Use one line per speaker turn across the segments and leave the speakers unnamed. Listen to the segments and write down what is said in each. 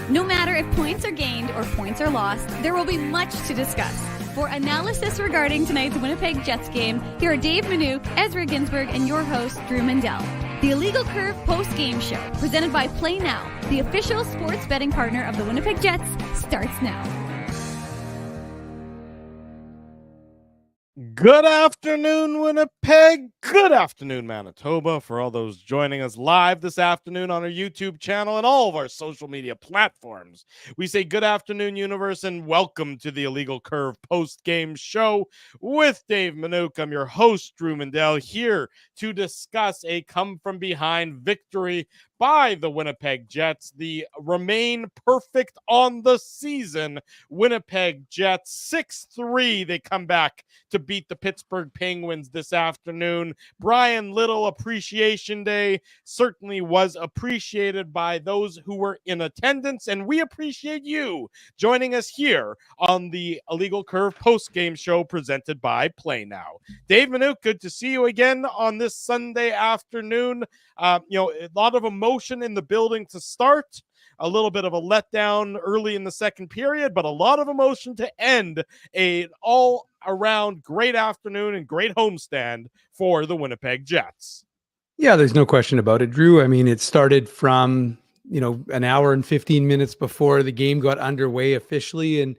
No matter if points are gained or points are lost, there will be much to discuss. For analysis regarding tonight's Winnipeg Jets game, here are Dave Manouk, Ezra Ginsburg, and your host, Drew Mandel. The Illegal Curve post-game show, presented by Play Now, the official sports betting partner of the Winnipeg Jets, starts now.
Good afternoon, Winnipeg. Good afternoon, Manitoba. For all those joining us live this afternoon on our YouTube channel and all of our social media platforms, we say good afternoon, universe, and welcome to the Illegal Curve post-game show with Dave Manouk. I'm your host, Drew Mandel, here to discuss a come-from-behind victory by the Winnipeg Jets, the remain perfect on the season Winnipeg Jets. 6-3, they come back to beat the Pittsburgh Penguins this afternoon. Bryan Little Appreciation Day certainly was appreciated by those who were in attendance, and we appreciate you joining us here on the Illegal Curve post-game show presented by Play Now. Dave Manouk, good to see you again on this Sunday afternoon. A lot of emotion in the building to start, a little bit of a letdown early in the second period, but a lot of emotion to end an all-around great afternoon and great homestand for the Winnipeg Jets.
Yeah, there's no question about it, Drew. I mean, it started from, an hour and 15 minutes before the game got underway officially, and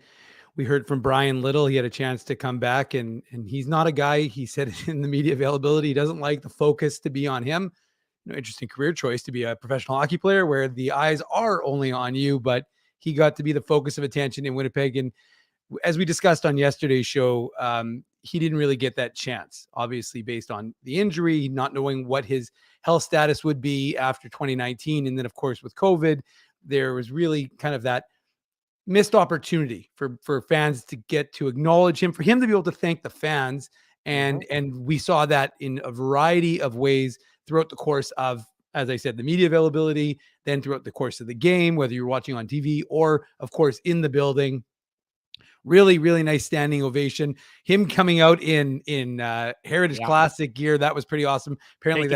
we heard from Bryan Little. He had a chance to come back, and he's not a guy, he said in the media availability, he doesn't like the focus to be on him. Interesting career choice to be a professional hockey player where the eyes are only on you, but he got to be the focus of attention in Winnipeg. And as we discussed on yesterday's show, he didn't really get that chance, obviously based on the injury, not knowing what his health status would be after 2019. And then of course, with COVID, there was really kind of that missed opportunity for fans to get to acknowledge him, for him to be able to thank the fans. And we saw that in a variety of ways throughout the course of, as I said, the media availability, then throughout the course of the game, whether you're watching on TV or, of course, in the building. Really, really nice standing ovation. Him coming out in Heritage Classic gear, that was pretty awesome. Apparently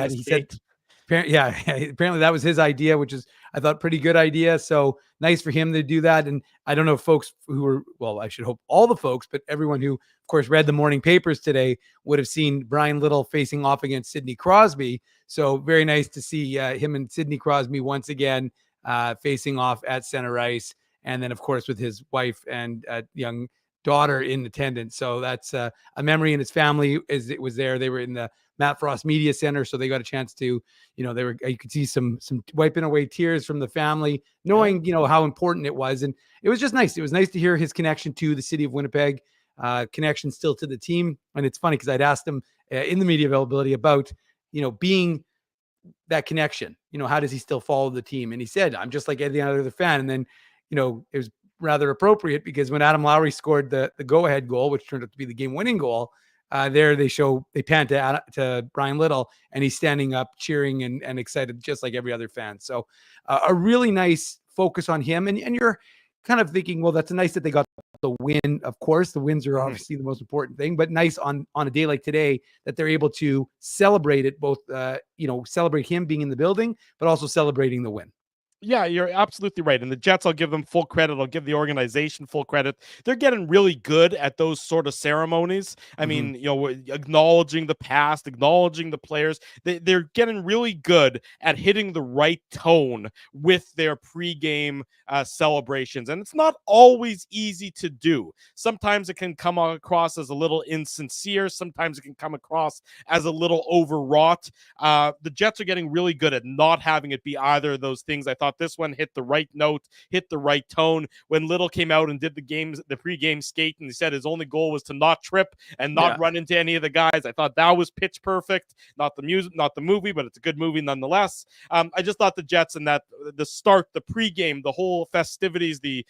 apparently that was his idea, which is, I thought, pretty good idea. So nice for him to do that. And I don't know, folks who were, well, I should hope all the folks, but everyone who, of course, read the morning papers today would have seen Bryan Little facing off against Sidney Crosby. So very nice to see him and Sidney Crosby once again facing off at center ice. And then, of course, with his wife and young daughter in attendance. So that's a memory, and his family as it was there. They were in the Matt Frost Media Center, so they got a chance to, you could see some wiping away tears from the family, knowing, how important it was. And it was just nice. It was nice to hear his connection to the city of Winnipeg, connection still to the team. And it's funny because I'd asked him in the media availability about, being that connection, how does he still follow the team? And he said, I'm just like any other fan. And then, it was rather appropriate because when Adam Lowry scored the go-ahead goal, which turned out to be the game-winning goal, they pan to Bryan Little, and he's standing up cheering and excited just like every other fan. So a really nice focus on him. And you're kind of thinking, well, that's nice that they got the win. Of course, the wins are obviously the most important thing, but nice on a day like today that they're able to celebrate it, both, celebrate him being in the building, but also celebrating the win.
Yeah, you're absolutely right. And the Jets, I'll give them full credit. I'll give the organization full credit. They're getting really good at those sort of ceremonies. I mean, acknowledging the past, acknowledging the players. They're getting really good at hitting the right tone with their pregame celebrations. And it's not always easy to do. Sometimes it can come across as a little insincere. Sometimes it can come across as a little overwrought. The Jets are getting really good at not having it be either of those things. I thought this one hit the right note, hit the right tone. When Little came out and did the pregame skate, and he said his only goal was to not trip and not run into any of the guys, I thought that was pitch perfect. Not the music, not the movie, but it's a good movie nonetheless. I just thought the Jets and that the start, the pregame, the whole festivities, the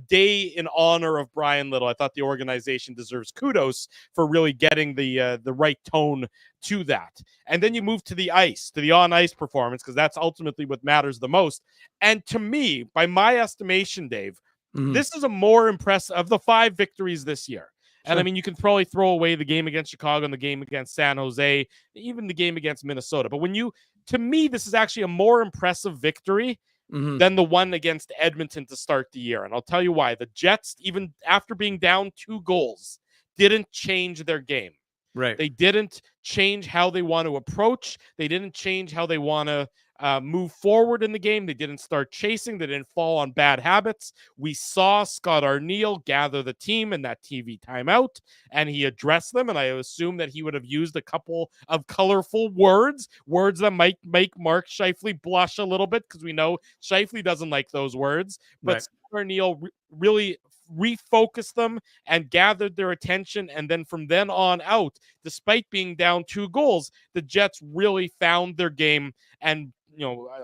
day in honor of Bryan Little, I thought the organization deserves kudos for really getting the right tone to that. And then you move to the ice, to the on-ice performance, because that's ultimately what matters the most. And to me, by my estimation, Dave, this is a more impressive of the 5 victories this year. And I mean, you can probably throw away the game against Chicago and the game against San Jose, even the game against Minnesota. But to me, this is actually a more impressive victory than the one against Edmonton to start the year. And I'll tell you why. The Jets, even after being down 2 goals, didn't change their game.
Right.
They didn't change how they want to approach. They didn't change how they want to move forward in the game. They didn't start chasing. They didn't fall on bad habits. We saw Scott Arniel gather the team in that TV timeout, and he addressed them. And I assume that he would have used a couple of colorful words that might make Mark Scheifele blush a little bit, because we know Scheifele doesn't like those words. But
Right.
Scott Arniel really refocused them and gathered their attention. And then from then on out, despite being down 2 goals, the Jets really found their game and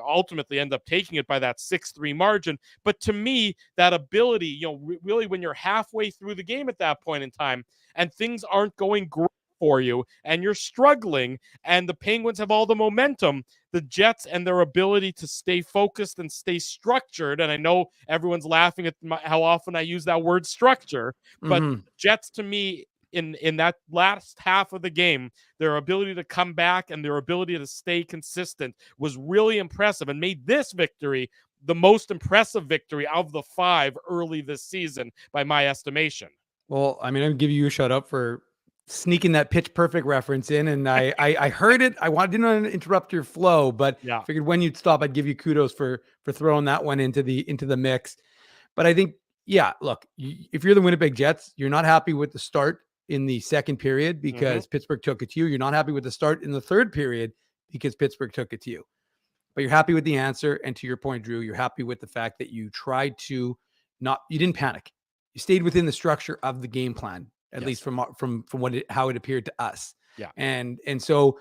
ultimately end up taking it by that 6-3 margin. But to me, that ability, really when you're halfway through the game at that point in time and things aren't going great for you and you're struggling and the Penguins have all the momentum, the Jets and their ability to stay focused and stay structured. And I know everyone's laughing at how often I use that word structure, but Jets to me in that last half of the game, their ability to come back and their ability to stay consistent was really impressive and made this victory the most impressive victory of the 5 early this season by my estimation.
Well, I mean, I'm gonna give you a shout out for sneaking that Pitch Perfect reference in, and I heard it. Didn't want to interrupt your flow, but
Yeah.
figured when you'd stop, I'd give you kudos for throwing that one into the mix. But I think, yeah, look, if you're the Winnipeg Jets, you're not happy with the start in the second period because Pittsburgh took it to you. You're not happy with the start in the third period because Pittsburgh took it to you. But you're happy with the answer. And to your point, Drew, you're happy with the fact that you tried to you didn't panic. You stayed within the structure of the game plan, at least from how it appeared to us.
Yeah.
And so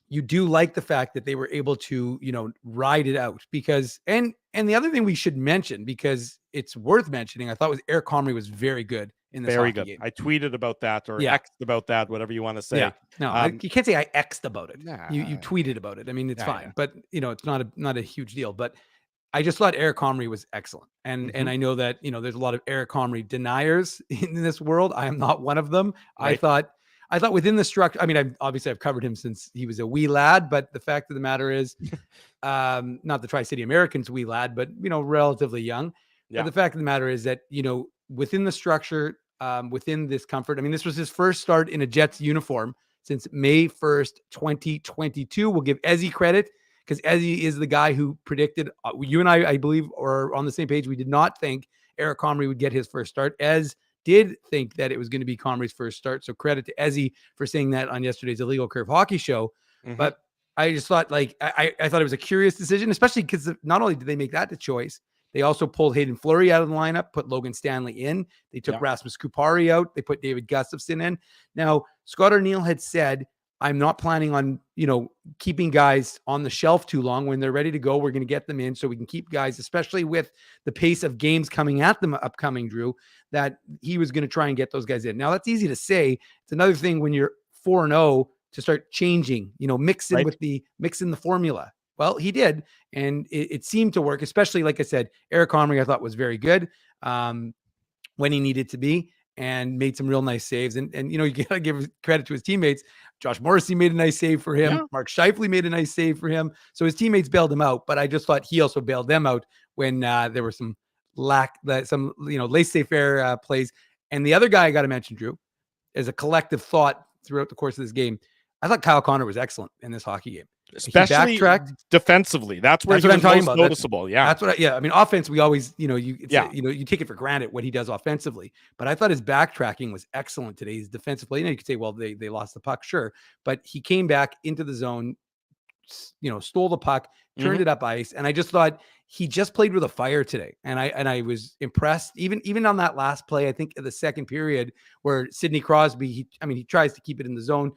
you do like the fact that they were able to, ride it out because, and the other thing we should mention, because it's worth mentioning, I thought was Eric Comrie was very good in this
Very
hockey
good
game.
I tweeted about that or X'd about that, whatever you want to say.
Yeah. No, you can't say I X'd about it.
Nah.
You tweeted about it. I mean, it's fine,
yeah.
but it's not a huge deal, but I just thought Eric Comrie was excellent. And I know that, there's a lot of Eric Comrie deniers in this world. I am not one of them. Right. I thought within the structure, I mean, I've covered him since he was a wee lad, but the fact of the matter is, not the Tri-City Americans wee lad, but, relatively young.
Yeah.
But the fact of the matter is that, within the structure, within this comfort, I mean, this was his first start in a Jets uniform since May 1st, 2022. We'll give Ezzy credit because Ezzy is the guy who predicted, you and I believe, are on the same page. We did not think Eric Comrie would get his first start. Ez did think that it was going to be Comrie's first start. So credit to Ezzy for saying that on yesterday's Illegal Curve Hockey Show. But I just thought, I thought it was a curious decision, especially because not only did they make that the choice, they also pulled Hayden Fleury out of the lineup, put Logan Stanley in. They took Rasmus Kupari out. They put David Gustafsson in. Now, Scott Arniel had said, I'm not planning on, keeping guys on the shelf too long. When they're ready to go, we're going to get them in so we can keep guys, especially with the pace of games coming at them upcoming, Drew, that he was going to try and get those guys in. Now, that's easy to say. It's another thing when you're 4-0 to start changing, mixing the formula. Well, he did, and it seemed to work, especially, like I said, Eric Comrie, I thought was very good when he needed to be and made some real nice saves. And you got to give credit to his teammates. Josh Morrissey made a nice save for him. Yeah. Mark Scheifele made a nice save for him. So his teammates bailed him out, but I just thought he also bailed them out when there were some laissez-faire plays. And the other guy I got to mention, Drew, as a collective thought throughout the course of this game, I thought Kyle Connor was excellent in this hockey game.
Especially defensively. That's where he was most noticeable.
That's what I mean, offense, we always, you take it for granted what he does offensively, but I thought his backtracking was excellent today. His defensive play, you could say, well, they lost the puck. Sure. But he came back into the zone, stole the puck, turned it up ice. And I just thought he just played with a fire today. And I was impressed even on that last play, I think in the second period where Sidney Crosby, he tries to keep it in the zone,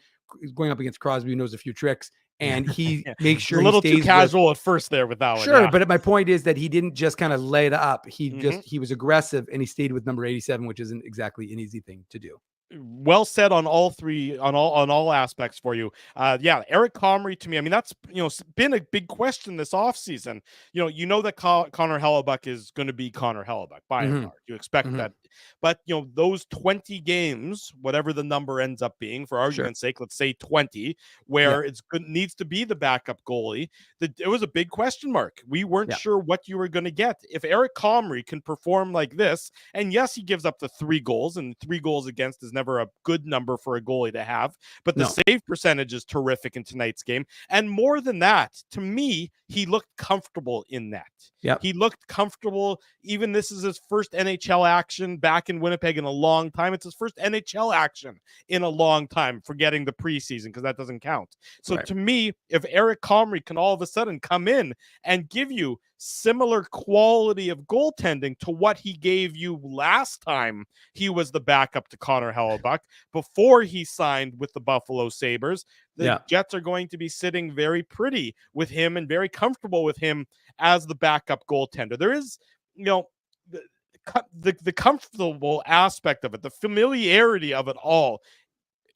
going up against Crosby, who knows a few tricks. And he makes sure
a little too casual at first there with that one.
Sure, but my point is that he didn't just kind of lay it up. He was aggressive and he stayed with number 87, which isn't exactly an easy thing to do.
well said on all three, on all aspects for you. Eric Comrie, to me, I mean, that's been a big question this offseason. That Connor Hellebuck is going to be Connor Hellebuck by and large. You expect that, but those 20 games, whatever the number ends up being, for argument's sake, let's say 20, where it's good, needs to be the backup goalie. It was a big question mark. We weren't sure what you were going to get. If Eric Comrie can perform like this, and yes, he gives up the 3 goals, and 3 goals against is never a good number for a goalie to have, but the save percentage is terrific in tonight's game. And more than that, to me, he looked comfortable in that. He looked comfortable. Even this is his first NHL action back in Winnipeg in a long time. It's his first NHL action in a long time, forgetting the preseason because that doesn't count. So to me, if Eric Comrie can all of a sudden come in and give you similar quality of goaltending to what he gave you last time he was the backup to Connor Hellebuck before he signed with the Buffalo Sabres, the Jets are going to be sitting very pretty with him and very comfortable with him as the backup goaltender. There is, the comfortable aspect of it, the familiarity of it all.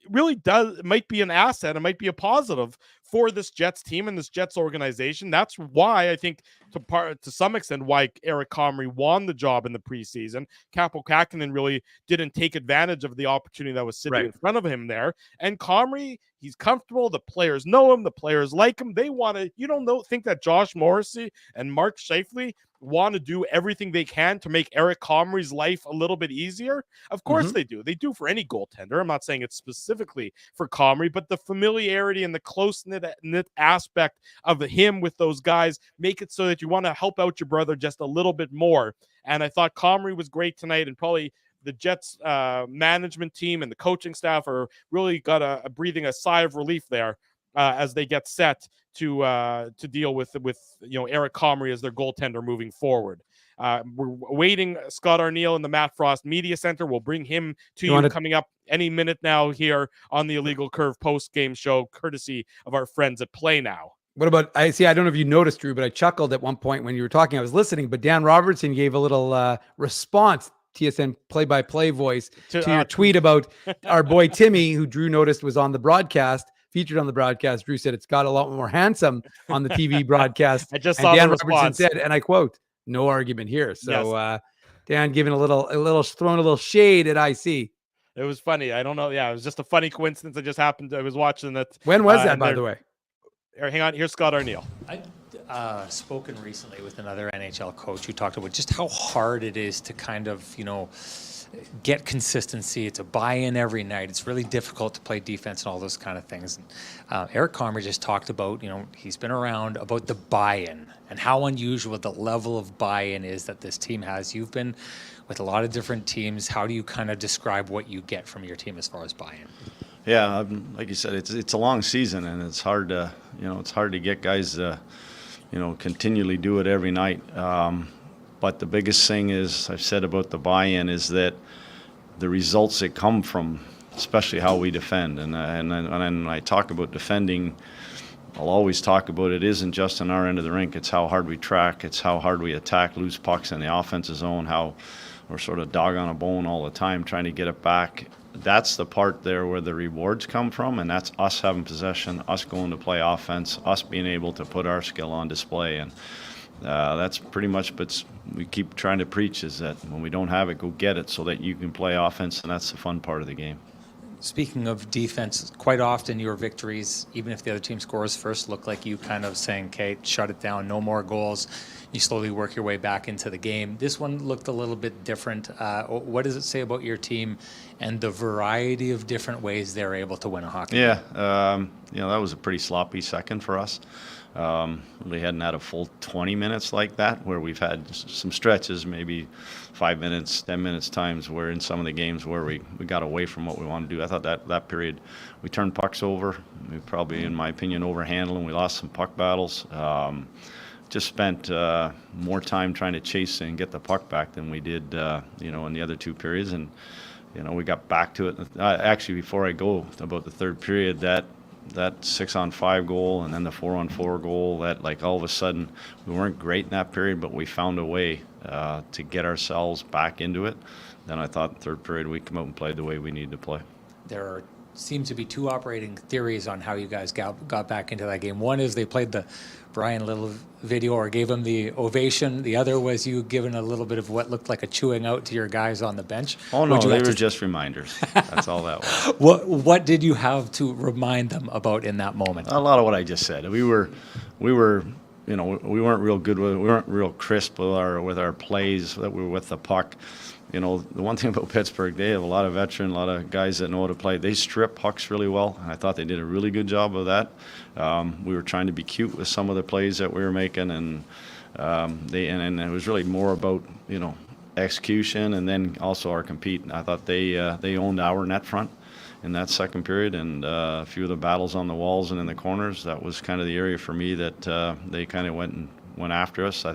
It really might be an asset. It might be a positive for this Jets team and this Jets organization. That's why I think, to some extent, why Eric Comrie won the job in the preseason. Kaapo Kähkönen really didn't take advantage of the opportunity that was sitting in front of him there. And Comrie, he's comfortable. The players know him. The players like him. They want to. You don't think that Josh Morrissey and Mark Scheifele want to do everything they can to make Eric Comrie's life a little bit easier? Of course they do. They do for any goaltender. I'm not saying it's specifically for Comrie, but the familiarity and the close-knit aspect of him with those guys make it so that you want to help out your brother just a little bit more. And I thought Comrie was great tonight, and probably the Jets management team and the coaching staff are really got a breathing a sigh of relief there as they get set to deal with Eric Comrie as their goaltender moving forward. We're awaiting Scott Arniel in the Matt Frost Media Center. We'll bring him to you coming up any minute now here on the Illegal Curve post-game show, courtesy of our friends at Play Now.
What about, I don't know if you noticed, Drew, but I chuckled at one point when you were talking. I was listening, but Dan Robertson gave a little response, TSN play-by-play voice, to your tweet about our boy Timmy, who Drew noticed was on the broadcast, featured on the broadcast. Drew said it's got a lot more handsome on the TV broadcast.
I just saw
Dan
the response.
Robertson said, and I quote, "No argument here." So Dan giving a little throwing a little shade at IC.
It was funny. I don't know. Yeah, it was just a funny coincidence. I just happened to, I was watching that.
When was that, by the way?
Hang on. Here's Scott Arniel.
I've spoken recently with another NHL coach who talked about just how hard it is to kind of, get consistency. It's a buy-in every night. It's really difficult to play defense and all those kind of things. And, Eric Comrie just talked about, he's been around about the buy-in and how unusual the level of buy-in is that this team has. You've been with a lot of different teams. How do you kind of describe what you get from your team as far as buy-in?
Yeah, like you said, it's a long season, and it's hard to get guys to continually do it every night. But the biggest thing is, I've said about the buy-in, is that the results that come from, especially how we defend. And when I talk about defending, I'll always talk about it isn't just on our end of the rink. It's how hard we track. It's how hard we attack loose pucks in the offensive zone, how we're sort of dog on a bone all the time trying to get it back. That's the part there where the rewards come from, and that's us having possession, us going to play offense, us being able to put our skill on display. And that's pretty much what we keep trying to preach, is that when we don't have it, go get it so that you can play offense, and that's the fun part of the game.
Speaking of defense, quite often your victories, even if the other team scores first, look like you kind of saying, okay, shut it down, no more goals. You slowly work your way back into the game. This one looked a little bit different. What does it say about your team and the variety of different ways they're able to win a hockey game?
Yeah, that was a pretty sloppy second for us. We hadn't had a full 20 minutes like that, where we've had some stretches, maybe 5 minutes, 10 minutes times, where in some of the games where we got away from what we wanted to do. I thought that period we turned pucks over. We probably, in my opinion, overhandled, and we lost some puck battles. Just spent more time trying to chase and get the puck back than we did, in the other two periods. And, we got back to it. Actually, before I go about the third period, that that 6-on-5 goal and then the 4-on-4 goal, that like all of a sudden we weren't great in that period, but we found a way to get ourselves back into it. Then I thought third period we come out and played the way we needed to play.
There seems to be two operating theories on how you guys got back into that game. One is they played the Bryan Little video or gave him the ovation. The other was you giving a little bit of what looked like a chewing out to your guys on the bench.
Oh, no, they were just reminders. That's all that
was. What did you have to remind them about in that moment?
A lot of what I just said. We were, you know, we weren't real good with, we weren't real crisp with our plays that we were with the puck. You know, the one thing about Pittsburgh, they have a lot of veteran, a lot of guys that know how to play. They strip pucks really well, and I thought they did a really good job of that. We were trying to be cute with some of the plays that we were making, and and it was really more about, you know, execution and then also our compete. I thought they owned our net front in that second period, and a few of the battles on the walls and in the corners. That was kind of the area for me that they kind of went after us.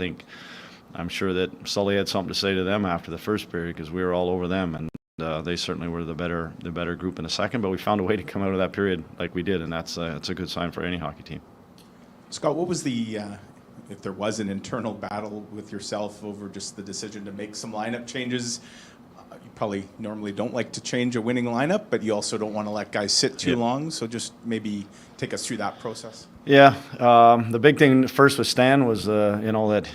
I'm sure that Sully had something to say to them after the first period because we were all over them, and they certainly were the better group in the second. But we found a way to come out of that period like we did, and that's a good sign for any hockey team.
Scott, what was the if there was an internal battle with yourself over just the decision to make some lineup changes? You probably normally don't like to change a winning lineup, but you also don't want to let guys sit too long. So just maybe take us through that process.
Yeah, the big thing first with Stan was you know, that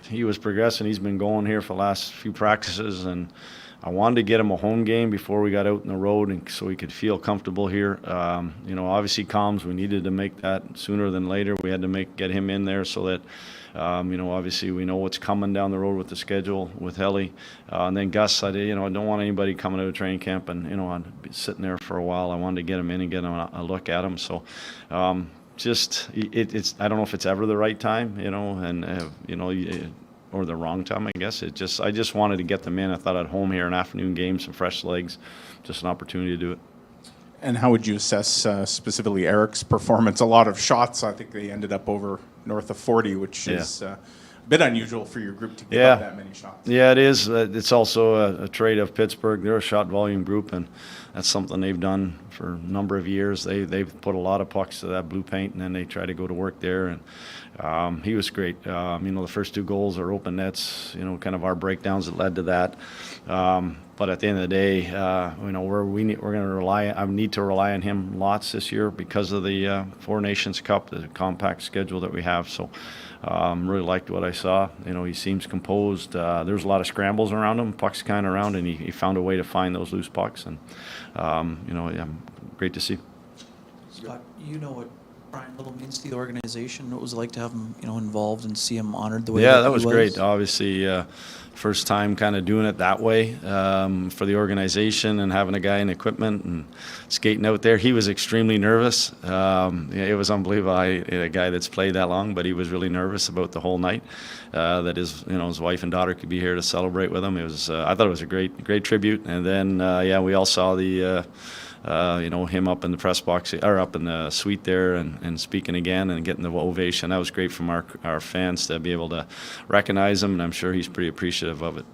he was progressing. He's been going here for the last few practices, and I wanted to get him a home game before we got out on the road, and so he could feel comfortable here. You know, obviously comms, we needed to make that sooner than later. We had to get him in there so that you know, obviously we know what's coming down the road with the schedule with Helly. And then Gus, I don't want anybody coming out of training camp and, you know, I'd be sitting there for a while. I wanted to get him in and get him a look at him. So just it's I don't know if it's ever the right time, you know, and you know, or the wrong time, I guess. I just wanted to get them in. I thought at home here, an afternoon game, some fresh legs, just an opportunity to do it.
And how would you assess specifically Eric's performance? A lot of shots. I think they ended up over north of 40, which is a bit unusual for your group to give up that many shots.
Yeah, it is. It's also a trait of Pittsburgh. They're a shot volume group, and that's something they've done for a number of years. They've put a lot of pucks to that blue paint, and then they try to go to work there. And he was great. You know, the first two goals are open nets. You know, kind of our breakdowns that led to that. But at the end of the day, you know, we're going to rely. I need to rely on him lots this year because of the Four Nations Cup, the compact schedule that we have. So, really liked what I saw. You know, he seems composed. There's a lot of scrambles around him, pucks kind of around, and he found a way to find those loose pucks. And you know, great to see.
Scott, you know what Bryan Little means to the organization. What was it like to have him, you know, involved and see him honored the way?
Yeah, that was great. Obviously, first time kind of doing it that way for the organization and having a guy in equipment and skating out there. He was extremely nervous. It was unbelievable. A guy that's played that long, but he was really nervous about the whole night. That his wife and daughter could be here to celebrate with him. It was. I thought it was a great tribute. And then we all saw the. You know, him up in the press box or up in the suite there and speaking again and getting the ovation. That was great from our fans to be able to recognize him, and I'm sure he's pretty appreciative of it.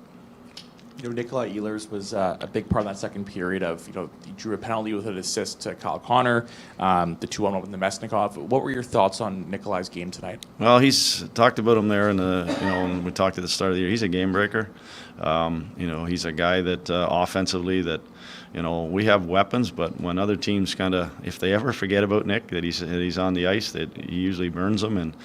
You know, Nikolai Ehlers was a big part of that second period of, you know, he drew a penalty with an assist to Kyle Connor, the 2-1 with Nemesnikov. What were your thoughts on Nikolai's game tonight?
Well, he's talked about him there in the, you know, when we talked at the start of the year. He's a game breaker. You know, he's a guy that offensively that, you know, we have weapons, but when other teams kind of, if they ever forget about Nick, that he's on the ice, that he usually burns them, and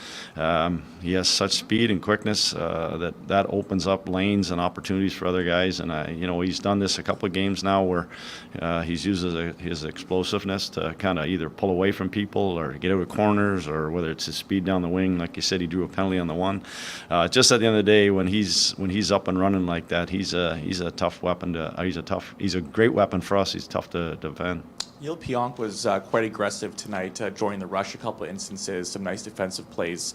he has such speed and quickness that opens up lanes and opportunities for other guys. And you know, he's done this a couple of games now where he's used his explosiveness to kind of either pull away from people or get out of corners, or whether it's his speed down the wing. Like you said, he drew a penalty on the one. Just at the end of the day, when he's up and running like that, he's a tough weapon he's a great weapon for us. He's tough to defend.
Neil Pionk was quite aggressive tonight, joining the rush a couple of instances, some nice defensive plays.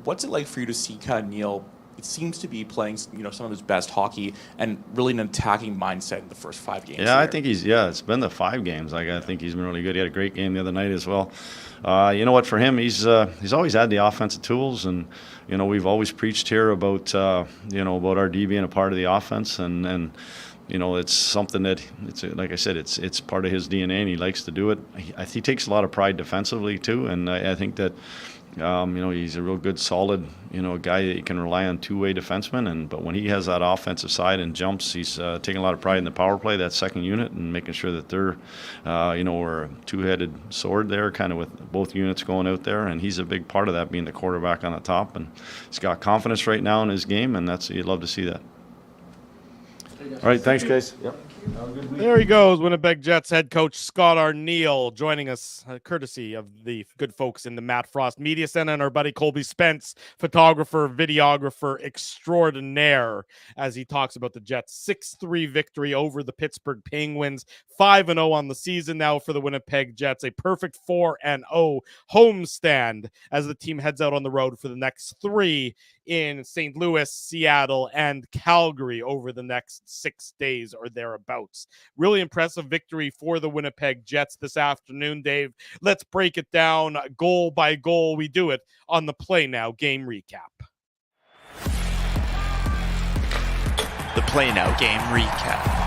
What's it like for you to see kind of Neil? It seems to be playing, you know, some of his best hockey and really an attacking mindset in the first 5 games.
Yeah, I think it's been the 5 games. I think he's been really good. He had a great game the other night as well. You know what, for him, he's always had the offensive tools, and you know, we've always preached here about about our D being a part of the offense, and it's something that like I said, it's part of his DNA, and he likes to do it. He takes a lot of pride defensively too, and I think that he's a real good, solid, guy that you can rely on, two-way defenseman. But when he has that offensive side and jumps, he's taking a lot of pride in the power play, that second unit, and making sure that they're, we're a two-headed sword there, kind of with both units going out there. And he's a big part of that, being the quarterback on the top. And he's got confidence right now in his game, and you'd love to see that. All right, thanks, guys. Yep.
There he goes, Winnipeg Jets head coach Scott Arniel, joining us courtesy of the good folks in the Matt Frost Media Center, and our buddy Colby Spence, photographer, videographer extraordinaire, as he talks about the Jets' 6-3 victory over the Pittsburgh Penguins, 5-0 on the season now for the Winnipeg Jets, a perfect 4-0 homestand as the team heads out on the road for the next 3 in St. Louis, Seattle, and Calgary over the next 6 days or thereabouts. Really impressive victory for the Winnipeg Jets this afternoon, Dave. Let's break it down goal by goal. We do it on the Play Now game recap.
The Play Now game recap.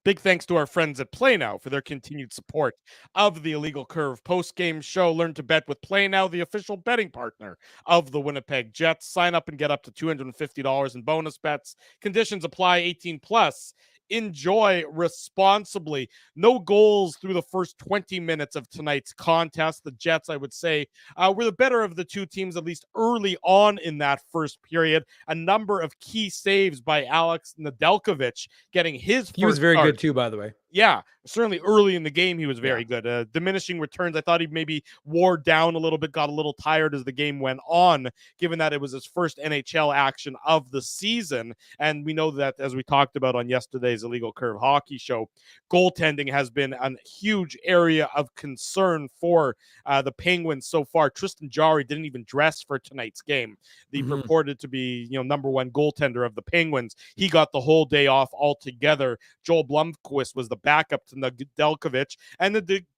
Big thanks to our friends at Play Now for their continued support of the Illegal Curve post-game show. Learn to bet with Play Now, the official betting partner of the Winnipeg Jets. Sign up and get up to $250 in bonus bets. Conditions apply. 18 plus. Enjoy responsibly. No goals through the first 20 minutes of tonight's contest. The Jets, I would say, were the better of the two teams, at least early on in that first period. A number of key saves by Alex Nedeljkovic, getting his first
He was very
start.
good too, by the way.
Yeah, certainly early in the game, he was very good. Diminishing returns, I thought he maybe wore down a little bit, got a little tired as the game went on, given that it was his first NHL action of the season. And we know that, as we talked about on yesterday's Illegal Curve hockey show, goaltending has been a huge area of concern for the Penguins so far. Tristan Jarry didn't even dress for tonight's game. The purported to be, number one goaltender of the Penguins. He got the whole day off altogether. Joel Blomqvist was the backup to Nedeljkovic, and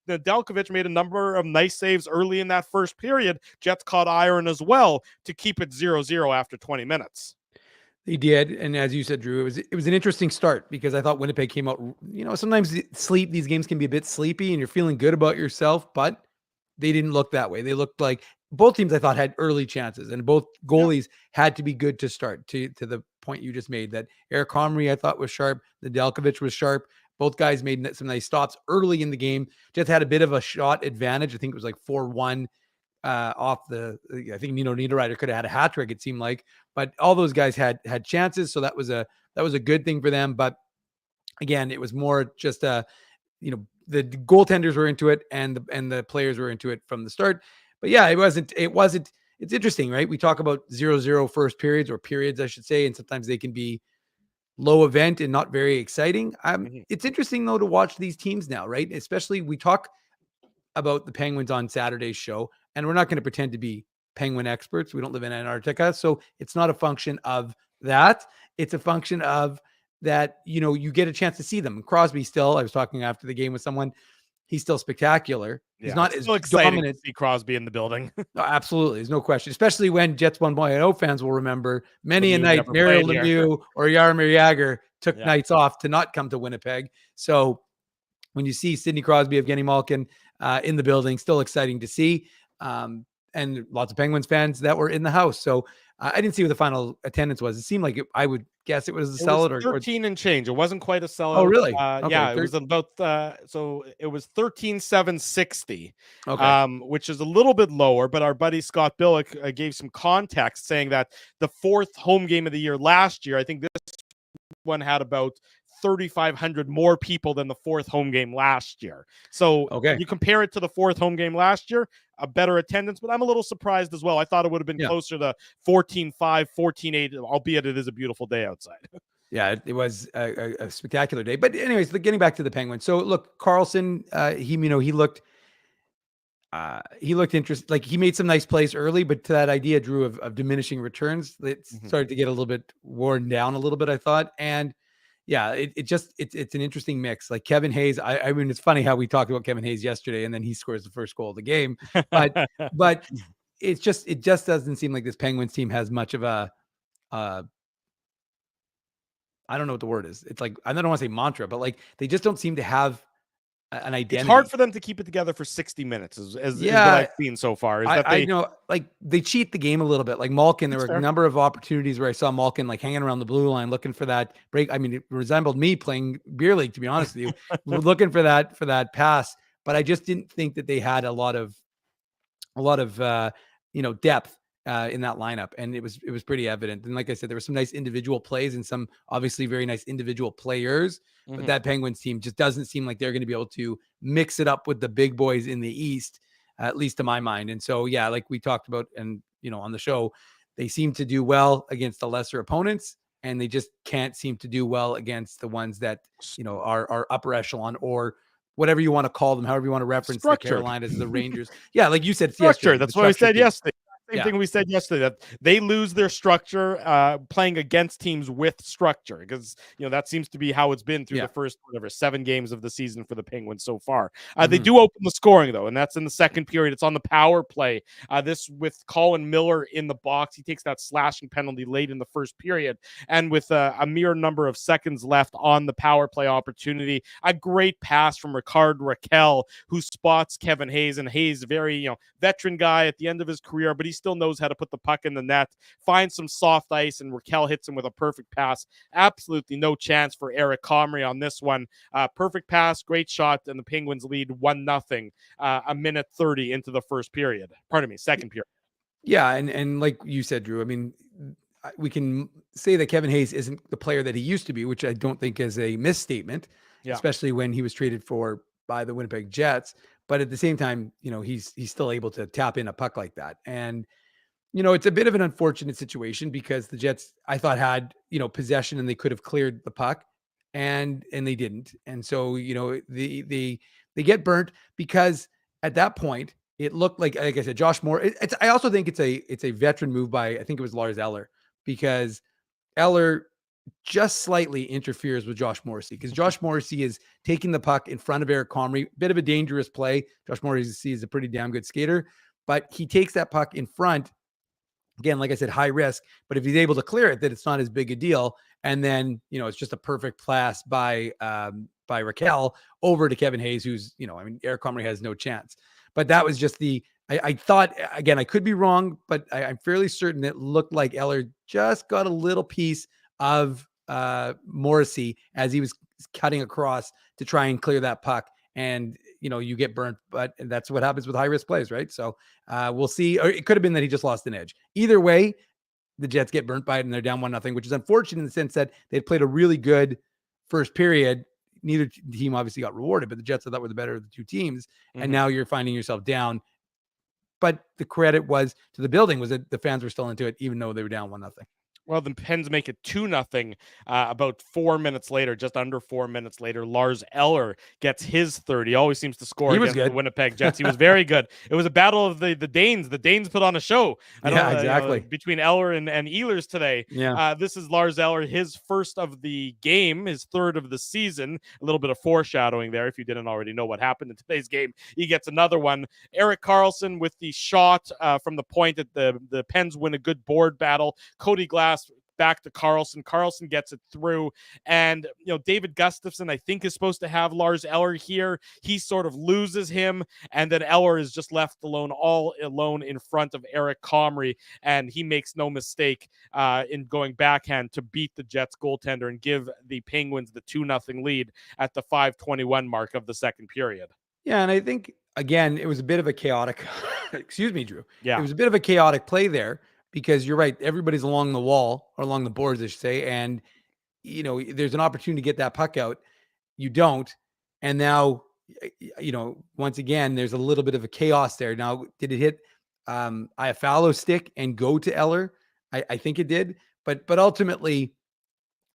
Nedeljkovic made a number of nice saves early in that first period. Jets caught iron as well to keep it 0-0 after 20 minutes.
They did, and as you said, Drew, it was an interesting start because I thought Winnipeg came out. Sometimes these games can be a bit sleepy, and you're feeling good about yourself, but they didn't look that way. They looked like both teams, I thought, had early chances, and both goalies had to be good to start. To the point you just made, that Eric Comrie, I thought, was sharp. Nedeljkovic was sharp. Both guys made some nice stops early in the game. Jets had a bit of a shot advantage. I think it was like 4-1 off the. I think Nino Niederreiter could have had a hat trick, it seemed like, but all those guys had chances, so that was a good thing for them. But again, it was more just the goaltenders were into it, and the players were into it from the start. But yeah, it wasn't. It's interesting, right? We talk about 0-0 first periods, or periods, I should say, and sometimes they can be low event and not very exciting. It's interesting though to watch these teams now, right? Especially we talk about the Penguins on Saturday's show, and we're not going to pretend to be Penguin experts. We don't live in Antarctica, so it's not a function of that. It's a function of that, you get a chance to see them. Crosby still, I was talking after the game with someone, he's still spectacular. He's not as dominant.
To see Crosby in the building.
No, absolutely. There's no question. Especially when Jets 1.0 fans will remember many a night Mario Lemieux or Jaromir Jagr took nights off to not come to Winnipeg. So when you see Sidney Crosby, Evgeny Malkin in the building, still exciting to see. And lots of Penguins fans that were in the house. So I didn't see what the final attendance was. It seemed like I would guess it was a sellout.
It was 13 and change. It wasn't quite a sellout.
Oh, really?
Okay, yeah, it was about so it was 13,760, which is a little bit lower. But our buddy Scott Billick gave some context, saying that the fourth home game of the year last year, I think this one had about 3,500 more people than the fourth home game last year. So you compare it to the fourth home game last year, a better attendance, but I'm a little surprised as well. I thought it would have been closer to 14,500, 14,800, albeit it is a beautiful day outside.
Yeah, it was a spectacular day. But anyways, getting back to the Penguins. So look, Carlson, he looked interesting. Like, he made some nice plays early, but to that idea, Drew, of diminishing returns, it started to get a little bit worn down a little bit, I thought. And yeah, it's an interesting mix. Like Kevin Hayes, I mean, it's funny how we talked about Kevin Hayes yesterday, and then he scores the first goal of the game. But it just doesn't seem like this Penguins team has much of a I don't know what the word is. It's like, I don't want to say mantra, but like they just don't seem to have an identity.
It's hard for them to keep it together for 60 minutes is what I've seen so far. Is that
I know, like they cheat the game a little bit. Like Malkin, there were a number of opportunities where I saw Malkin like hanging around the blue line looking for that break. I mean, it resembled me playing beer league, to be honest with you, looking for that pass. But I just didn't think that they had a lot of depth in that lineup, and it was pretty evident. And like I said, there were some nice individual plays and some obviously very nice individual players, but that Penguins team just doesn't seem like they're going to be able to mix it up with the big boys in the East, at least to my mind. And so, yeah, like we talked about, and on the show, they seem to do well against the lesser opponents, and they just can't seem to do well against the ones that are upper echelon, or whatever you want to call them, however you want to reference the Carolinas, the Rangers. Yeah, like you said,
structure. That's what I said yesterday. Same thing we said yesterday, that they lose their structure playing against teams with structure, because that seems to be how it's been through the first 7 games of the season for the Penguins so far. They do open the scoring though, and that's in the second period. It's on the power play. This with Colin Miller in the box. He takes that slashing penalty late in the first period, and with a mere number of seconds left on the power play opportunity, a great pass from Ricard Raquel, who spots Kevin Hayes, and Hayes, very veteran guy at the end of his career, but he still knows how to put the puck in the net, finds some soft ice, and Raquel hits him with a perfect pass. Absolutely no chance for Eric Comrie on this one. Perfect pass, great shot, and the Penguins lead 1-0 a minute 30 into the second period.
Yeah, and like you said, Drew, I mean, we can say that Kevin Hayes isn't the player that he used to be, which I don't think is a misstatement, especially when he was traded by the Winnipeg Jets. But at the same time, he's still able to tap in a puck like that. And, it's a bit of an unfortunate situation because the Jets, I thought, had, possession and they could have cleared the puck, and they didn't. And so, they get burnt because at that point it looked like I said, Josh Moore. I also think it's a veteran move by, I think it was Lars Eller, because Eller just slightly interferes with Josh Morrissey, because Josh Morrissey is taking the puck in front of Eric Comrie. Bit of a dangerous play. Josh Morrissey is a pretty damn good skater, but he takes that puck in front. Again, like I said, high risk, but if he's able to clear it, then it's not as big a deal. And then, it's just a perfect pass by Raquel over to Kevin Hayes, who's, Eric Comrie has no chance. But that was just I thought, again, I could be wrong, but I'm fairly certain it looked like Eller just got a little piece of Morrissey as he was cutting across to try and clear that puck. And, you get burnt, but that's what happens with high risk plays, right? So we'll see. Or it could have been that he just lost an edge. Either way, the Jets get burnt by it and they're down 1-0, which is unfortunate in the sense that they'd played a really good first period. Neither team obviously got rewarded, but the Jets, I thought, were the better of the two teams. And now you're finding yourself down. But the credit was to the building was that the fans were still into it, even though they were down 1-0.
Well, the Pens make it 2-0 about 4 minutes later, just under 4 minutes later. Lars Eller gets his third. He always seems to score against the Winnipeg Jets. He was very good. It was a battle of the Danes. The Danes put on a show.
Exactly.
Between Eller and Ehlers today.
Yeah.
This is Lars Eller, his first of the game, his third of the season. A little bit of foreshadowing there if you didn't already know what happened in today's game. He gets another one. Erik Karlsson with the shot from the point that the Pens win a good board battle. Cody Glass back to Karlsson. Karlsson gets it through. And, David Gustafsson, I think, is supposed to have Lars Eller here. He sort of loses him. And then Eller is just left all alone in front of Eric Comrie. And he makes no mistake in going backhand to beat the Jets goaltender and give the Penguins the 2-0 lead at the 5:21 mark of the second period.
Yeah. And I think, again, it was a bit of a chaotic, excuse me, Drew.
Yeah.
It was a bit of a chaotic play there. Because you're right, everybody's along the wall or along the boards, I should say, and there's an opportunity to get that puck out. You don't, and now once again, there's a little bit of a chaos there. Now, did it hit Iafallo's stick and go to Eller? I think it did, but ultimately,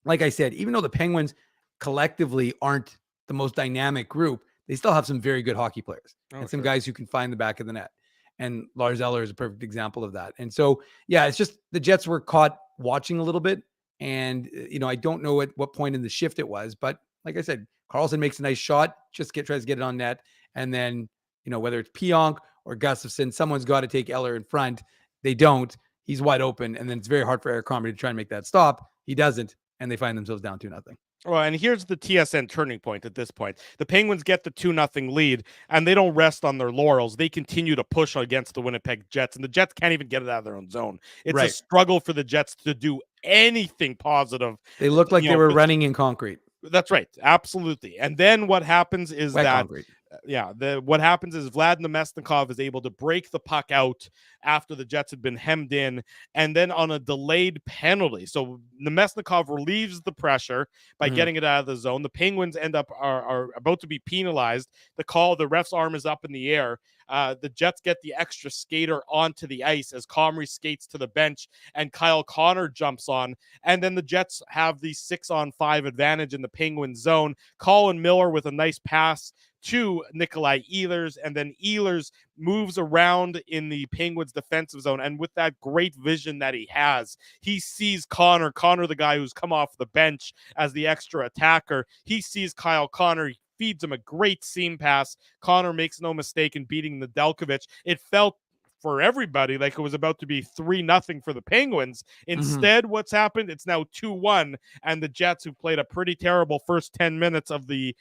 like I said, even though the Penguins collectively aren't the most dynamic group, they still have some very good hockey players and some guys who can find the back of the net. And Lars Eller is a perfect example of that. And so, yeah, it's just the Jets were caught watching a little bit. And, I don't know at what point in the shift it was, but like I said, Karlsson makes a nice shot, just tries to get it on net. And then, whether it's Pionk or Gustafsson, someone's got to take Eller in front. They don't. He's wide open. And then it's very hard for Eric Comrie to try and make that stop. He doesn't. and they find themselves down 2-0.
Well, and here's the TSN turning point at this point. The Penguins get the 2-0 lead, and they don't rest on their laurels. They continue to push against the Winnipeg Jets, and the Jets can't even get it out of their own zone. It's a struggle for the Jets to do anything positive.
They looked like they were running in concrete.
That's right. Absolutely. And then what happens is
concrete.
What happens is Vlad Nemesnikov is able to break the puck out after the Jets had been hemmed in, and then on a delayed penalty. So Nemesnikov relieves the pressure by getting it out of the zone. The Penguins are about to be penalized. The ref's arm is up in the air. The Jets get the extra skater onto the ice as Comrie skates to the bench and Kyle Connor jumps on. And then the Jets have the 6-on-5 advantage in the Penguin zone. Colin Miller with a nice pass to Nikolai Ehlers, and then Ehlers moves around in the Penguins defensive zone, and with that great vision that he has, he sees Connor, the guy who's come off the bench as the extra attacker. He sees Kyle Connor, feeds him a great seam pass. Connor makes no mistake in beating Nedeljkovic. It felt for everybody like it was about to be 3-0 for the Penguins. Instead, what's happened? It's now 2-1, and the Jets, who played a pretty terrible first 10 minutes of the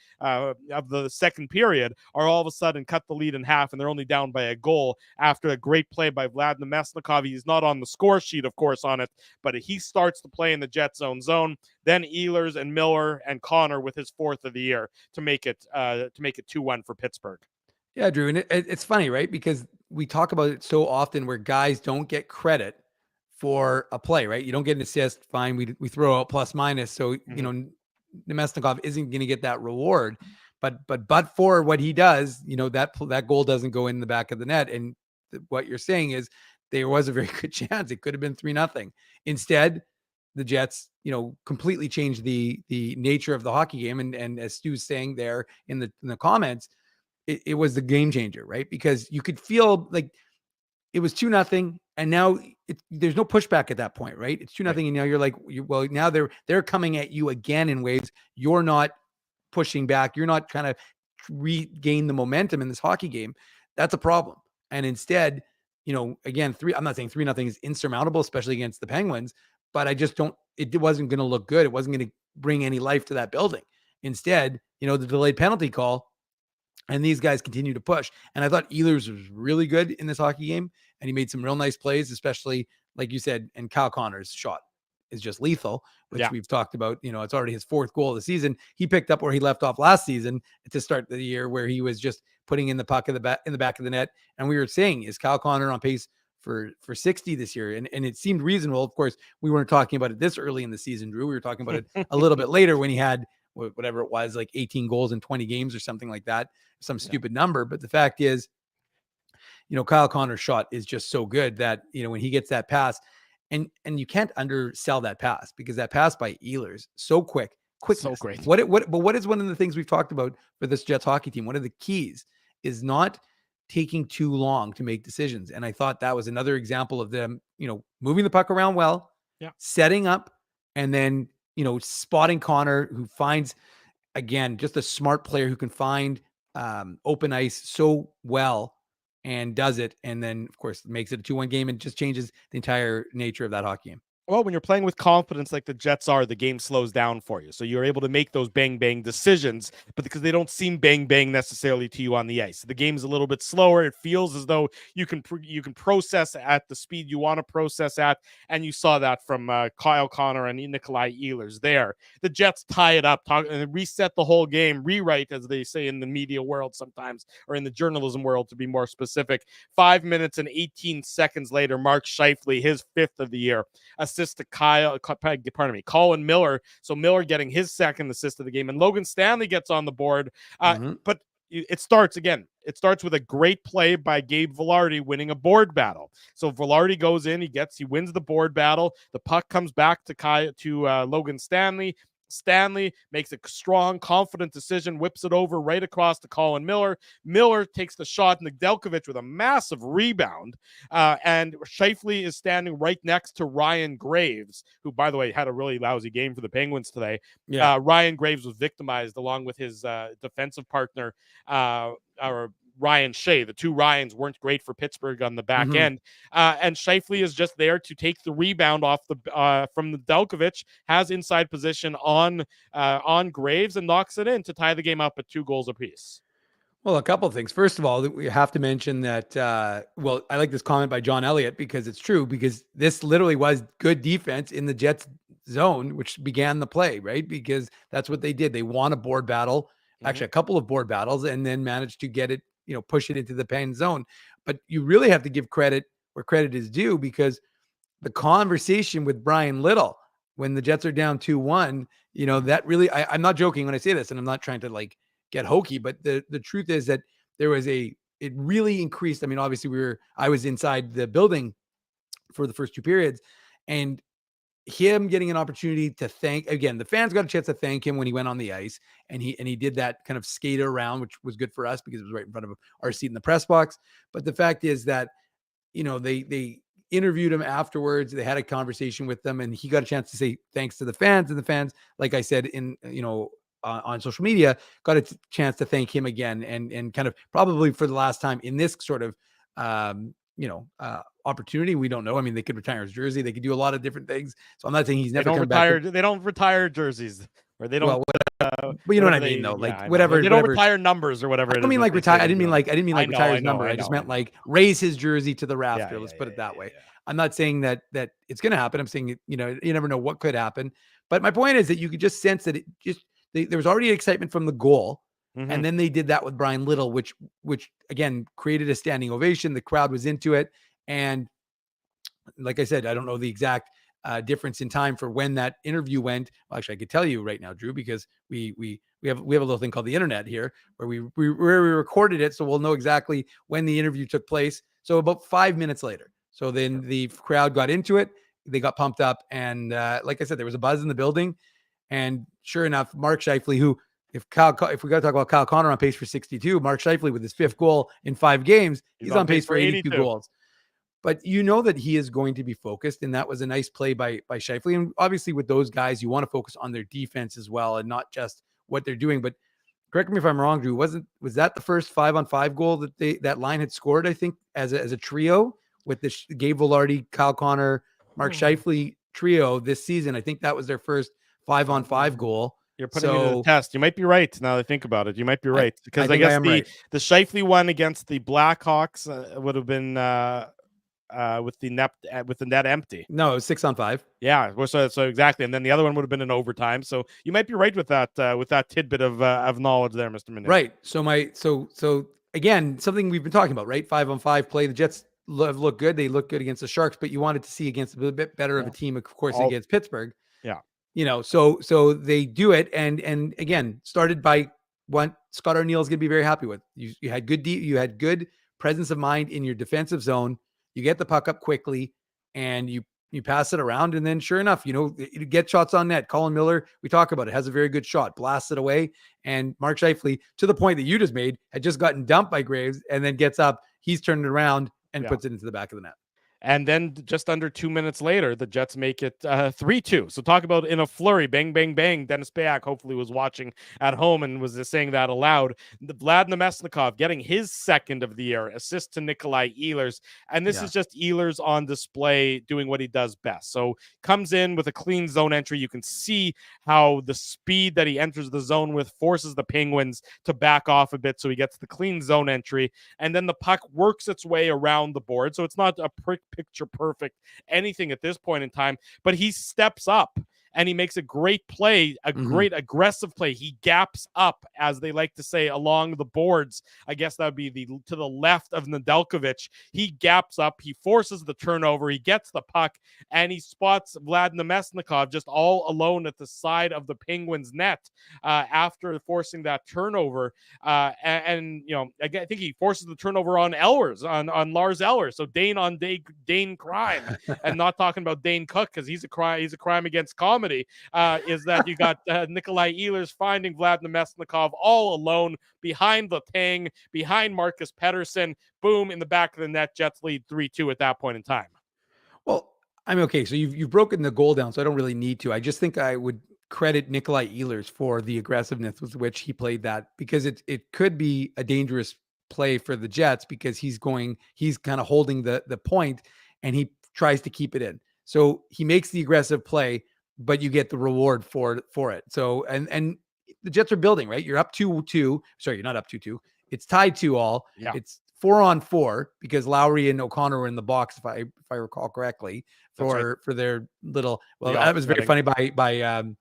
second period, are all of a sudden cut the lead in half, and they're only down by a goal after a great play by Vlad Nemesnikov. He's not on the score sheet, of course, on it, but he starts to play in the Jets' own zone. Then Ehlers and Miller and Connor with his fourth of the year to make it 2-1 for Pittsburgh.
Yeah, Drew, and it's funny, right? Because we talk about it so often where guys don't get credit for a play, right? You don't get an assist, fine. We throw out plus minus, so you know Nemesnikov isn't going to get that reward. But for what he does, you know that goal doesn't go in the back of the net. And what you're saying is there was a very good chance it could have been 3-0. Instead, the Jets, completely changed the nature of the hockey game. And as Stu's saying there in the comments, it was the game changer, right? Because you could feel like it was 2-0, and now there's no pushback at that point, right? It's 2-0, right. And now you're like, now they're coming at you again in waves. You're not pushing back. You're not trying to regain the momentum in this hockey game. That's a problem. And instead, again, I'm not saying 3-0 is insurmountable, especially against the Penguins, but I just don't. It wasn't going to look good. It wasn't going to bring any life to that building. Instead, the delayed penalty call. And these guys continue to push. And I thought Ehlers was really good in this hockey game. And he made some real nice plays, especially, like you said, and Kyle Connor's shot is just lethal, which we've talked about. It's already his fourth goal of the season. He picked up where he left off last season to start the year, where he was just putting in the puck in the back of the net. And we were saying, is Kyle Connor on pace for 60 this year? And it seemed reasonable. Of course, we weren't talking about it this early in the season, Drew. We were talking about it a little bit later when he had whatever it was, like 18 goals in 20 games or something like that, some stupid number. But the fact is, Kyle Connor's shot is just so good that, when he gets that pass, and you can't undersell that pass, because that pass by Ehlers, so quick, so great. But what is one of the things we've talked about for this Jets hockey team? One of the keys is not taking too long to make decisions. And I thought that was another example of them, moving the puck around well, setting up, and then, spotting Connor, who finds, again, just a smart player who can find open ice so well and does it. And then, of course, makes it a 2-1 game and just changes the entire nature of that hockey game.
Well, when you're playing with confidence like the Jets are, the game slows down for you. So you're able to make those bang-bang decisions, but because they don't seem bang-bang necessarily to you on the ice. The game's a little bit slower. It feels as though you can process at the speed you want to process at, and you saw that from Kyle Connor and Nikolai Ehlers there. The Jets tie it up, and reset the whole game, rewrite, as they say in the media world sometimes, or in the journalism world to be more specific. 5 minutes and 18 seconds later, Mark Scheifele, his fifth of the year, assist to Colin Miller. So Miller getting his second assist of the game, and Logan Stanley gets on the board. But it starts with a great play by Gabe Vilardi winning a board battle. So Vilardi goes in, he wins the board battle. The puck comes back to Logan Stanley. Stanley makes a strong, confident decision, whips it over right across to Colin Miller. Miller takes the shot, Nedeljkovic with a massive rebound. And Scheifele is standing right next to Ryan Graves, who, by the way, had a really lousy game for the Penguins today. Ryan Graves was victimized along with his defensive partner, or Ryan Shea. The two Ryans weren't great for Pittsburgh on the back end. And Scheifele is just there to take the rebound off the from the Nedeljkovic, has inside position on Graves, and knocks it in to tie the game up at 2 goals apiece.
Well, a couple of things. First of all, we have to mention that, well, I like this comment by John Elliott because it's true, because this literally was good defense in the Jets zone, which began the play, right? Because that's what they did. They won a board battle, actually a couple of board battles, and then managed to get it, push it into the pen zone. But you really have to give credit where credit is due, because the conversation with Bryan Little when the Jets are down 2-1, that really, I'm not joking when I say this, and I'm not trying to get hokey, but the truth is that it really increased. I mean, obviously I was inside the building for the first 2 periods, and him getting an opportunity to again, the fans got a chance to thank him when he went on the ice, and he did that kind of skater around, which was good for us because it was right in front of our seat in the press box. But the fact is that, they interviewed him afterwards. They had a conversation with them, and he got a chance to say thanks to the fans, and the fans, like I said, on social media, got a chance to thank him again, and kind of probably for the last time in this sort of, opportunity. We don't know. I mean, they could retire his jersey. They could do a lot of different things. So I'm not saying he's never come back.
They don't retire jerseys, or they don't.
But you know what I mean, though. Whatever.
They don't retire numbers or whatever.
I don't mean retire. I didn't mean retire his number. I just meant raise his jersey to the rafter. Let's put it that way. I'm not saying that it's going to happen. I'm saying, you never know what could happen. But my point is that you could just sense that there was already excitement from the goal. And then they did that with Bryan Little, which again created a standing ovation. The crowd was into it. And like I said, I don't know the exact difference in time for when that interview went. Well, actually, I could tell you right now, Drew, because we have a little thing called the internet here where we recorded it. So we'll know exactly when the interview took place. So about 5 minutes later. So then the crowd got into it. They got pumped up. And like I said, there was a buzz in the building. And sure enough, Mark Scheifele, who, if we got to talk about Kyle Connor on pace for 62, Mark Scheifele with his 5th goal in 5 games, he's on pace for 82 goals. But that he is going to be focused, and that was a nice play by Scheifele. And obviously with those guys, you want to focus on their defense as well, and not just what they're doing. But correct me if I'm wrong, Drew, was that the first 5-on-5 goal that that line had scored, I think, as a trio with the Gabe Vilardi, Kyle Connor, Mark Scheifele trio this season? I think that was their first 5-on-5 goal.
You're putting me to the test. You might be right now that I think about it. You might be right, because I guess the Scheifele one against the Blackhawks would have been with the net empty.
No, it was 6-on-5.
Yeah, so exactly, and then the other one would have been in overtime. So you might be right with that tidbit of knowledge there, Mr. Minnick.
Right. So again, something we've been talking about, right? 5-on-5 play. The Jets look good. They look good against the Sharks, but you wanted to see against a bit better of a team, of course, against Pittsburgh.
Yeah.
So they do it, and again, started by what Scott Arniel is going to be very happy with. You had good presence of mind in your defensive zone. You get the puck up quickly, and you pass it around, and then sure enough, you get shots on net. Colin Miller, we talk about it, has a very good shot, blasts it away, and Mark Scheifele, to the point that you just made, had just gotten dumped by Graves, and then gets up, he's turned it around and puts it into the back of the net.
And then just under 2 minutes later, the Jets make it 3-2. So talk about in a flurry, bang, bang, bang. Dennis Bayak hopefully was watching at home and was saying that aloud. Vlad Nemesnikov getting his 2nd of the year, assist to Nikolai Ehlers. And this is just Ehlers on display doing what he does best. So comes in with a clean zone entry. You can see how the speed that he enters the zone with forces the Penguins to back off a bit. So he gets the clean zone entry. And then the puck works its way around the board. So it's not a picture perfect anything at this point in time, but he steps up and he makes a great play, a great aggressive play. He gaps up, as they like to say, along the boards. I guess that would be to the left of Nedeljkovic. He gaps up, he forces the turnover, he gets the puck, and he spots Vlad Nemesnikov just all alone at the side of the Penguins net after forcing that turnover. And I think he forces the turnover on Ehlers, on Lars Ehlers. So Dane on Dane crime, and not talking about Dane Cook, because he's a crime against comedy. Is that you got Nikolai Ehlers finding Vlad Nemesnikov all alone behind the Tang, behind Marcus Pettersson. Boom, in the back of the net. Jets lead 3-2 at that point in time.
Well, I'm okay. So you've broken the goal down, so I don't really need to. I just think I would credit Nikolai Ehlers for the aggressiveness with which he played that, because it could be a dangerous play for the Jets because he's kind of holding the point, and he tries to keep it in. So he makes the aggressive play, but you get the reward for it. So, and the Jets are building, right? You're up 2-2. Sorry, you're not up 2-2. It's tied 2-2.
Yeah.
It's 4-on-4 because Lowry and O'Connor were in the box, if I recall correctly, for their little. Well, that was very funny by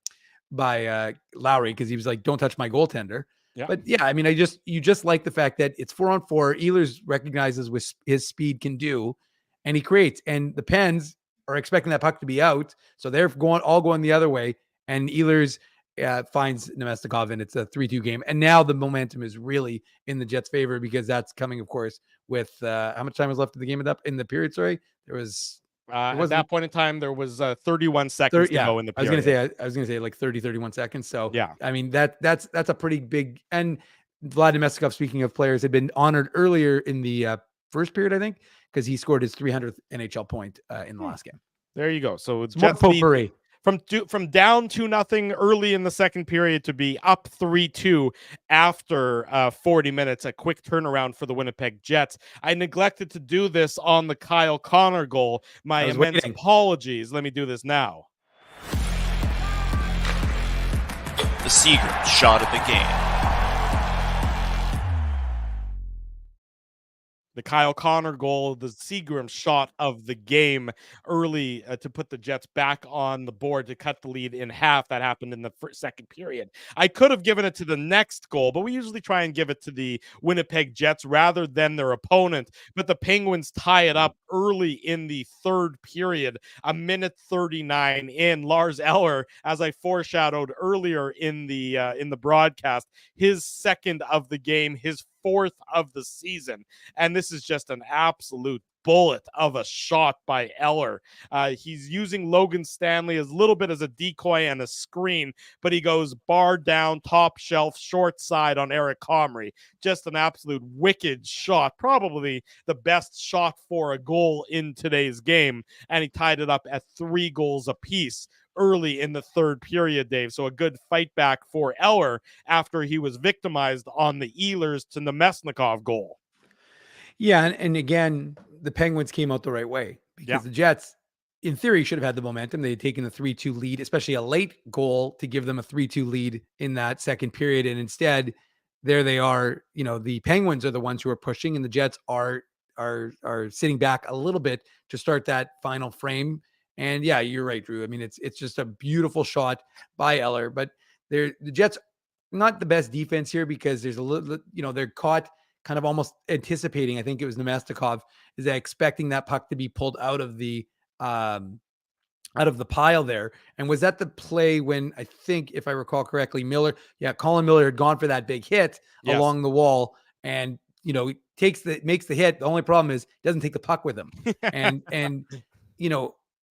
Lowry, because he was like, "Don't touch my goaltender."
Yeah.
But yeah, I mean, you just like the fact that it's 4-on-4. Ehlers recognizes what his speed can do, and he creates. And the Pens are expecting that puck to be out, so they're going the other way. And Ehlers finds Nemestikov, and it's a 3-2 game. And now the momentum is really in the Jets' favor, because that's coming, of course, with how much time was left of the game in the period? Sorry, there was.
At that point in time, there was 31 seconds to go in the period.
I was gonna say like 31 seconds. So
yeah,
I mean that's a pretty big. And Vlad Nemestikov, speaking of players, had been honored earlier in the first period, I think, because he scored his 300th NHL point in the last game.
There you go. So
it's more potpourri.
From down 2-0 early in the second period to be up 3-2 after 40 minutes, a quick turnaround for the Winnipeg Jets. I neglected to do this on the Kyle Connor goal. My immense apologies. Let me do this now.
The Seagram shot of the game.
The Kyle Connor goal, the Seagram shot of the game early to put the Jets back on the board to cut the lead in half. That happened in the second period. I could have given it to the next goal, but we usually try and give it to the Winnipeg Jets rather than their opponent. But the Penguins tie it up early in the third period, a minute 39 in. Lars Eller, as I foreshadowed earlier in the broadcast, his second of the game, his fourth of the season. And this is just an absolute bullet of a shot by Eller. He's using Logan Stanley as a little bit as a decoy and a screen, but he goes bar down, top shelf, short side on Eric Comrie. Just an absolute wicked shot, probably the best shot for a goal in today's game. And he tied it up at 3 goals apiece early in the third period, Dave. So a good fight back for Eller after he was victimized on the Ehlers to Nemesnikov goal.
Yeah, and again, the Penguins came out the right way, because the Jets, in theory, should have had the momentum. They had taken the 3-2 lead, especially a late goal to give them a 3-2 lead in that second period. And instead, there they are. You know, the Penguins are the ones who are pushing, and the Jets are sitting back a little bit to start that final frame. And yeah, you're right, Drew. I mean, it's just a beautiful shot by Eller, but the Jets not the best defense here, because there's a little, they're caught kind of almost anticipating. I think it was Nemestikov is expecting that puck to be pulled out of the pile there. And was that the play when, I think, if I recall correctly, Colin Miller had gone for that big hit along the wall, and makes the hit. The only problem is he doesn't take the puck with him. and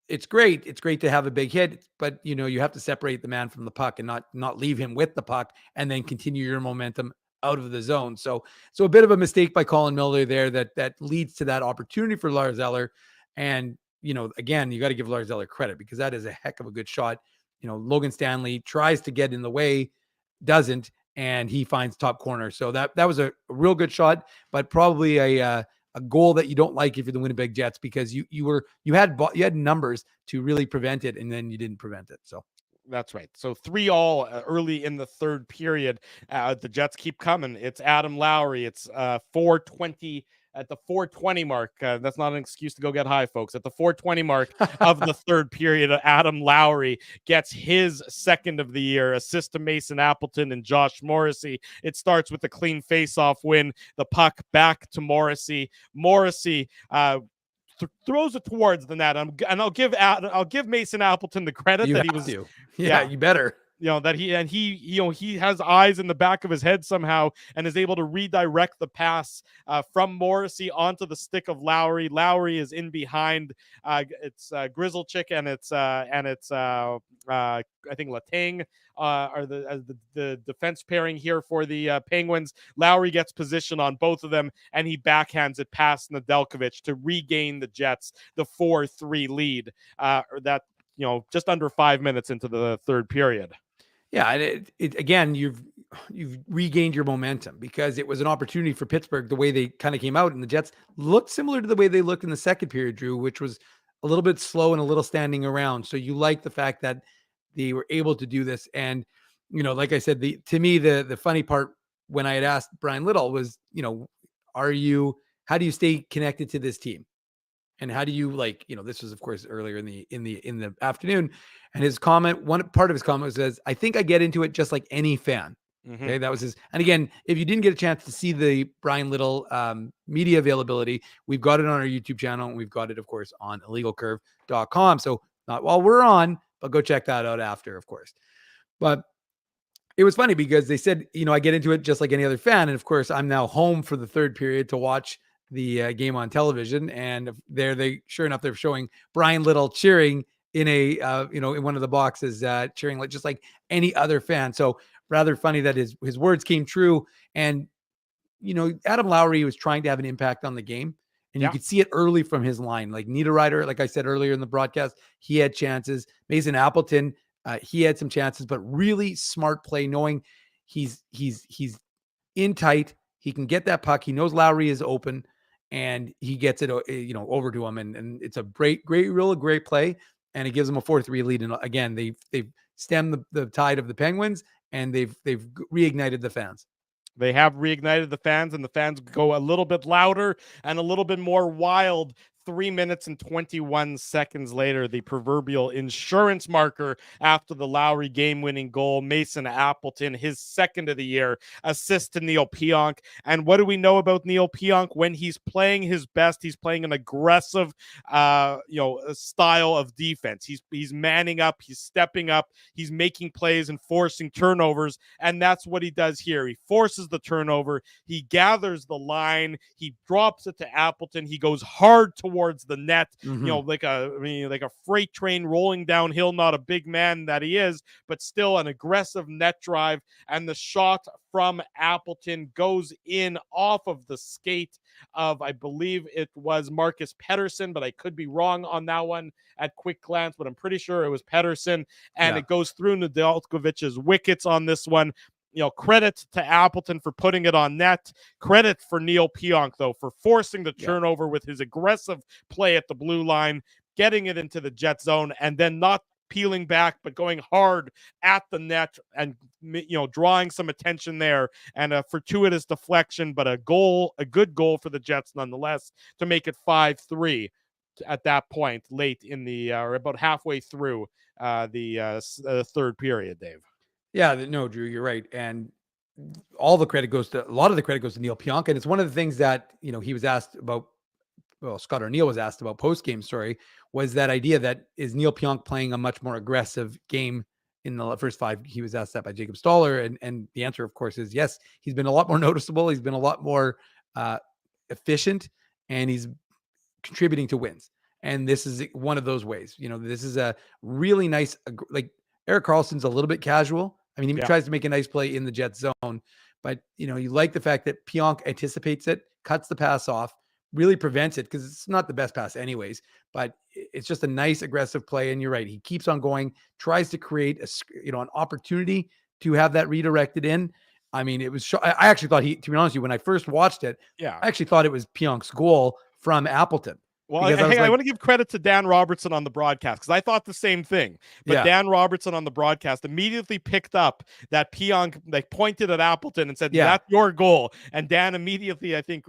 it's great. It's great to have a big hit, but you have to separate the man from the puck and not leave him with the puck and then continue your momentum out of the zone. So a bit of a mistake by Colin Miller there that leads to that opportunity for Lars Eller. And, again, you got to give Lars Eller credit, because that is a heck of a good shot. Logan Stanley tries to get in the way, doesn't, and he finds top corner. So that was a real good shot, but probably a goal that you don't like if you're the Winnipeg Jets, because you had numbers to really prevent it, and then you didn't prevent it. So
that's right. So 3-3 early in the third period. The Jets keep coming. It's Adam Lowry. It's 4:20 at the 4:20 mark. That's not an excuse to go get high, folks. At the 4:20 mark of the third period, Adam Lowry gets his second of the year, assist to Mason Appleton and Josh Morrissey. It starts with a clean face-off win. The puck back to Morrissey. Morrissey throws it towards the net, and I'll give Mason Appleton the credit that he was.
Yeah, you better.
That he has eyes in the back of his head somehow, and is able to redirect the pass from Morrissey onto the stick of Lowry. Lowry is in behind. It's Grizzlechick and it's I think Letang are the defense pairing here for the Penguins. Lowry gets position on both of them, and he backhands it past Nedeljkovic to regain the Jets the 4-3 lead. Just under 5 minutes into the third period.
Yeah, it again, you've regained your momentum, because it was an opportunity for Pittsburgh, the way they kind of came out, and the Jets looked similar to the way they looked in the second period, Drew, which was a little bit slow and a little standing around. So you like the fact that they were able to do this. And, like I said, to me, the funny part when I had asked Bryan Little was, how do you stay connected to this team? And how do you this was of course earlier in the afternoon, and one part of his comment says, I think I get into it just like any fan.
Mm-hmm.
Okay. That was his. And again, if you didn't get a chance to see the Bryan Little media availability, we've got it on our YouTube channel, and we've got it, of course, on illegalcurve.com. So not while we're on, but go check that out after, of course. But it was funny because they said, I get into it just like any other fan. And of course, I'm now home for the third period to watch the game on television. And sure enough, they're showing Bryan Little cheering in in one of the boxes, cheering just like any other fan. So rather funny that his words came true. And, Adam Lowry was trying to have an impact on the game. And you could see it early from his line. Like Niederreiter, like I said earlier in the broadcast, he had chances. Mason Appleton, he had some chances, but really smart play, knowing he's in tight. He can get that puck. He knows Lowry is open, and he gets it, over to him. And it's a great play. And it gives them a 4-3 lead. And again, they've stemmed the tide of the Penguins, and they've reignited the fans.
They have reignited the fans, and the fans go a little bit louder and a little bit more wild. 3 minutes and 21 seconds later, the proverbial insurance marker after the Lowry game-winning goal. Mason Appleton, his second of the year, assist to Neil Pionk. And what do we know about Neil Pionk? When he's playing his best, he's playing an aggressive, style of defense. He's manning up, he's stepping up, he's making plays and forcing turnovers, and that's what he does here. He forces the turnover, he gathers the line, he drops it to Appleton, he goes hard towards the net, like a freight train rolling downhill. Not a big man that he is, but still an aggressive net drive. And the shot from Appleton goes in off of the skate of, I believe it was Marcus Pettersson, but I could be wrong on that one at quick glance, but I'm pretty sure it was Pettersson. And it goes through Nedeljkovic's wickets on this one. Credit to Appleton for putting it on net. Credit for Neil Pionk, though, for forcing the turnover with his aggressive play at the blue line, getting it into the Jet zone, and then not peeling back, but going hard at the net and, drawing some attention there, and a fortuitous deflection, but a good goal for the Jets nonetheless to make it 5-3 at that point late in the, or about halfway through the third period, Dave.
Yeah, no, Drew, you're right. And a lot of the credit goes to Neil Pionk. And it's one of the things that, he was asked about, Scott O'Neill was asked about post-game, was that idea that is Neil Pionk playing a much more aggressive game in the first five. He was asked that by Jacob Stoller. And the answer, of course, is yes. He's been a lot more noticeable. He's been a lot more efficient, and he's contributing to wins. And this is one of those ways. This is a really nice, Erik Karlsson's a little bit casual. I mean, he tries to make a nice play in the Jet zone, but you like the fact that Pionk anticipates it, cuts the pass off, really prevents it, because it's not the best pass anyways, but it's just a nice aggressive play. And you're right. He keeps on going, tries to create an opportunity to have that redirected in. I mean, it was, I actually thought to be honest with you, when I first watched it, I actually thought it was Pionk's goal from Appleton.
Well, I want to give credit to Dan Robertson on the broadcast, because I thought the same thing. But Dan Robertson on the broadcast immediately picked up that Pionk pointed at Appleton and said, "That's your goal." And Dan immediately, I think,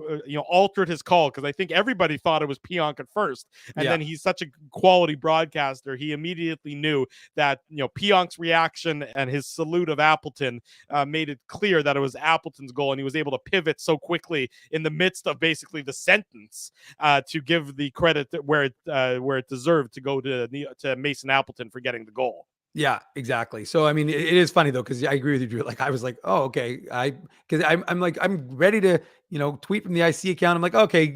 altered his call, because I think everybody thought it was Pionk at first. And then he's such a quality broadcaster, he immediately knew that Pionk's reaction and his salute of Appleton made it clear that it was Appleton's goal, and he was able to pivot so quickly in the midst of basically the sentence to give the credit where it deserved to go to Mason Appleton for getting the goal.
Yeah, exactly. So, I mean, it is funny though, because I agree with you, Drew. Like, I was like, oh, okay. Because I'm ready to, tweet from the IC account. I'm like, okay,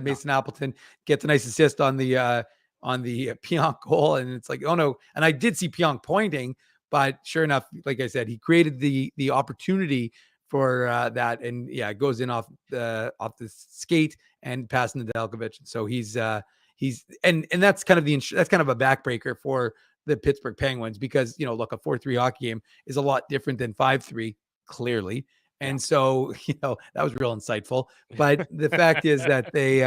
Mason Appleton gets a nice assist on the Pionk goal. And it's like, oh no. And I did see Pionk pointing, but sure enough, like I said, he created the opportunity for that. And it goes in off the skate and passing to Nedeljkovic. So he's and that's kind of that's kind of a backbreaker for the Pittsburgh Penguins, because, look, a 4-3 hockey game is a lot different than 5-3. clearly. And so, that was real insightful. But the fact is that they,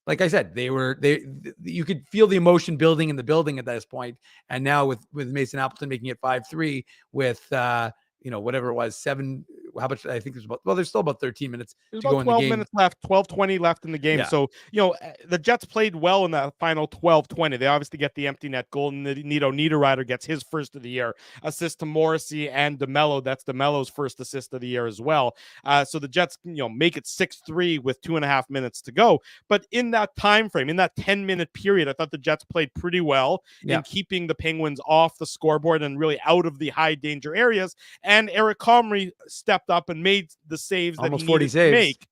like I said, you could feel the emotion building in the building at this point. And now with Mason Appleton making it 5-3 with, whatever it was, 7, how much, I think there's still about 13 minutes
There's
to
about
go in the
12
game.
minutes left, 12-20 left in the game.
Yeah.
So, the Jets played well in that final 12-20. They obviously get the empty net goal, and Nito Niederreiter gets his first of the year assist to Morrissey and DeMello. That's DeMello's first assist of the year as well. So the Jets, make it 6-3 with 2.5 minutes to go. But in that time frame, in that 10-minute period, I thought the Jets played pretty well in keeping the Penguins off the scoreboard and really out of the high danger areas. And Eric Comrie stepped up and made the saves that he needed to make.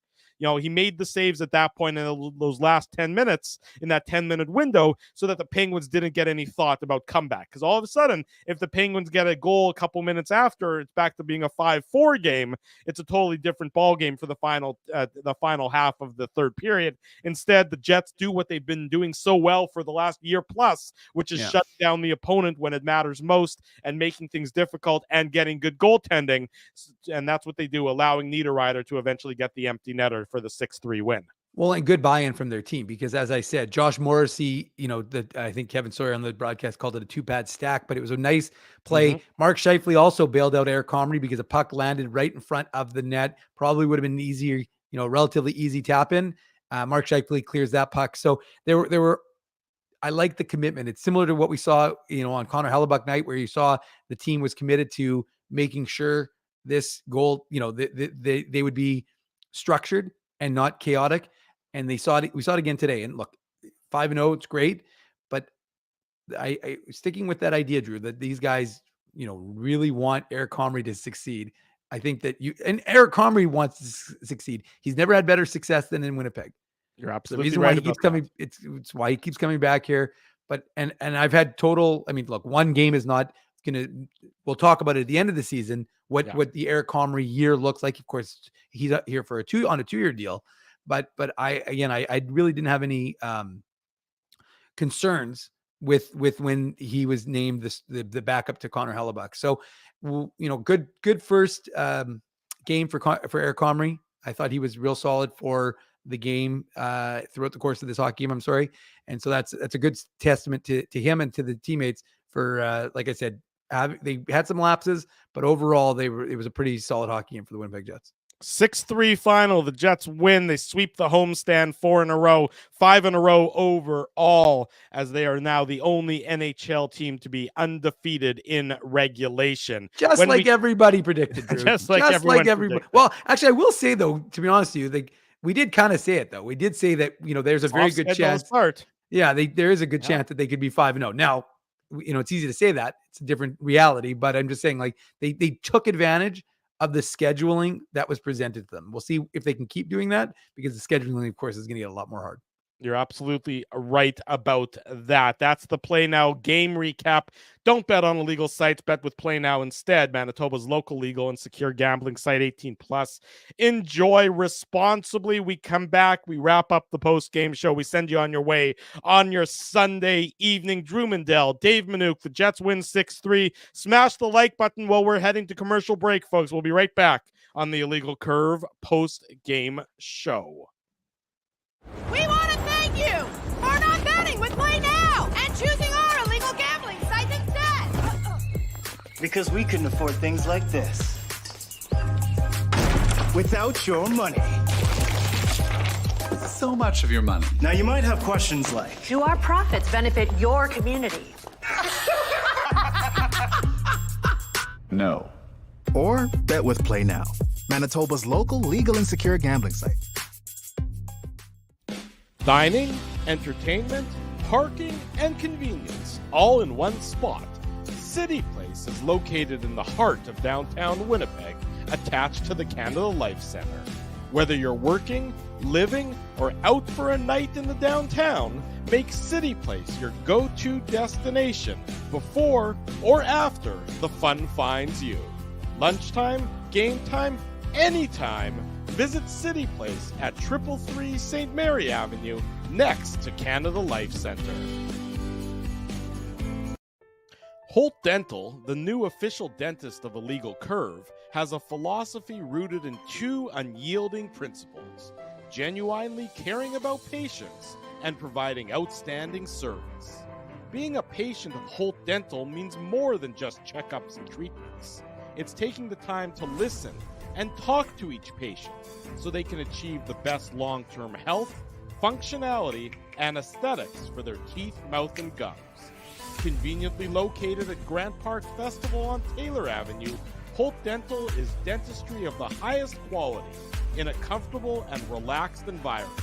He made the saves at that point in those last 10 minutes in that 10-minute window so that the Penguins didn't get any thought about comeback. Because all of a sudden, if the Penguins get a goal a couple minutes after, it's back to being a 5-4 game. It's a totally different ball game for the final half of the third period. Instead, the Jets do what they've been doing so well for the last year plus, which is shutting down the opponent when it matters most and making things difficult and getting good goaltending. And that's what they do, allowing Niederreiter to eventually get the empty netter for the 6-3 win.
Well, and good buy-in from their team because, as I said, Josh Morrissey, I think Kevin Sawyer on the broadcast called it a 2-pad stack, but it was a nice play. Mark Scheifele also bailed out Eric Comrie because a puck landed right in front of the net. Probably would have been easier, relatively easy tap in. Mark Scheifele clears that puck. So there were. I like the commitment. It's similar to what we saw, on Connor Hellebuck night, where you saw the team was committed to making sure this goal, they would be structured and not chaotic. And we saw it again today. And look, 5-0, it's great. But I sticking with that idea, Drew, that these guys, really want Eric Comrie to succeed. I think that and Eric Comrie wants to succeed. He's never had better success than in Winnipeg.
You're absolutely
the reason
right.
Why he keeps coming, it's why he keeps coming back here. But and I've had look, one game is not we'll talk about it at the end of the season, what the Eric Comrie year looks like. Of course, he's here for a 2-year deal. But I really didn't have any concerns with when he was named the backup to Connor Hellebuck. So, good first game for Eric Comrie. I thought he was real solid for the game throughout the course of this hockey game. I'm sorry. And so that's a good testament to him and to the teammates for, like I said, they had some lapses, but overall it was a pretty solid hockey game for the Winnipeg Jets.
6-3 final. The Jets win. They sweep the homestand 4 in a row, 5 in a row overall, as they are now the only NHL team to be undefeated in regulation.
Just like everybody predicted, Drew.
Just like everybody. Predicted.
Well, actually, I will say, though, to be honest with you, we did kind of say it, though. We did say that, there's a very good chance. Yeah, there is a good chance that they could be 5-0. Now, it's easy to say that. It's a different reality, but I'm just saying, they took advantage of the scheduling that was presented to them. We'll see if they can keep doing that because the scheduling, of course, is going to get a lot more hard.
You're absolutely right about that. That's the Play Now game recap. Don't bet on illegal sites. Bet with Play Now instead. Manitoba's local, legal, and secure gambling site, 18+. Enjoy responsibly. We come back. We wrap up the post-game show. We send you on your way on your Sunday evening. Drew Mandel, Dave Manouk. The Jets win 6-3. Smash the like button while we're heading to commercial break, folks. We'll be right back on the Illegal Curve post-game show.
We want to thank you for not betting with Play Now and choosing our illegal gambling site instead.
Because we couldn't afford things like this without your money.
So much of your money.
Now you might have questions like,
do our profits benefit your community?
No.
Or bet with Play Now, Manitoba's local, legal, and secure gambling site.
Dining, entertainment, parking, and convenience, all in one spot. City Place is located in the heart of downtown Winnipeg, attached to the Canada Life Centre. Whether you're working, living, or out for a night in the downtown, make City Place your go-to destination before or after the fun finds you. Lunchtime, game time, anytime. Visit City Place at 333 St. Mary Avenue, next to Canada Life Centre. Holt Dental, the new official dentist of Illegal Curve, has a philosophy rooted in two unyielding principles: genuinely caring about patients and providing outstanding service. Being a patient of Holt Dental means more than just checkups and treatments. It's taking the time to listen and talk to each patient so they can achieve the best long-term health, functionality, and aesthetics for their teeth, mouth, and gums. Conveniently located at Grant Park Festival on Taylor Avenue, Holt Dental is dentistry of the highest quality in a comfortable and relaxed environment.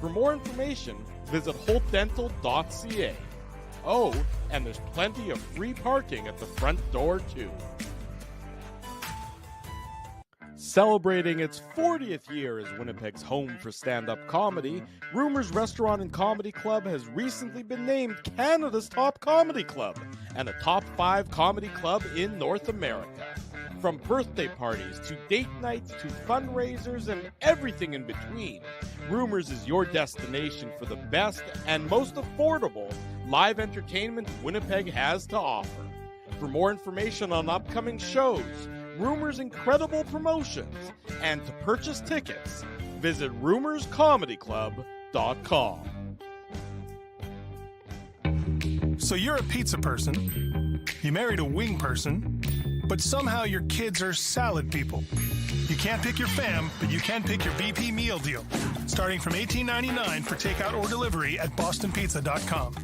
For more information, visit holtdental.ca. Oh, and there's plenty of free parking at the front door, too. Celebrating its 40th year as Winnipeg's home for stand-up comedy, Rumors Restaurant and Comedy Club has recently been named Canada's top comedy club and a top 5 comedy club in North America. From birthday parties to date nights to fundraisers and everything in between, Rumors is your destination for the best and most affordable live entertainment Winnipeg has to offer. For more information on upcoming shows, Rumors' incredible promotions, and to purchase tickets, visit rumorscomedyclub.com.
So you're a pizza person, you married a wing person, but somehow your kids are salad people. You can't pick your fam, but you can pick your BP meal deal, starting from $18.99 for takeout or delivery at bostonpizza.com.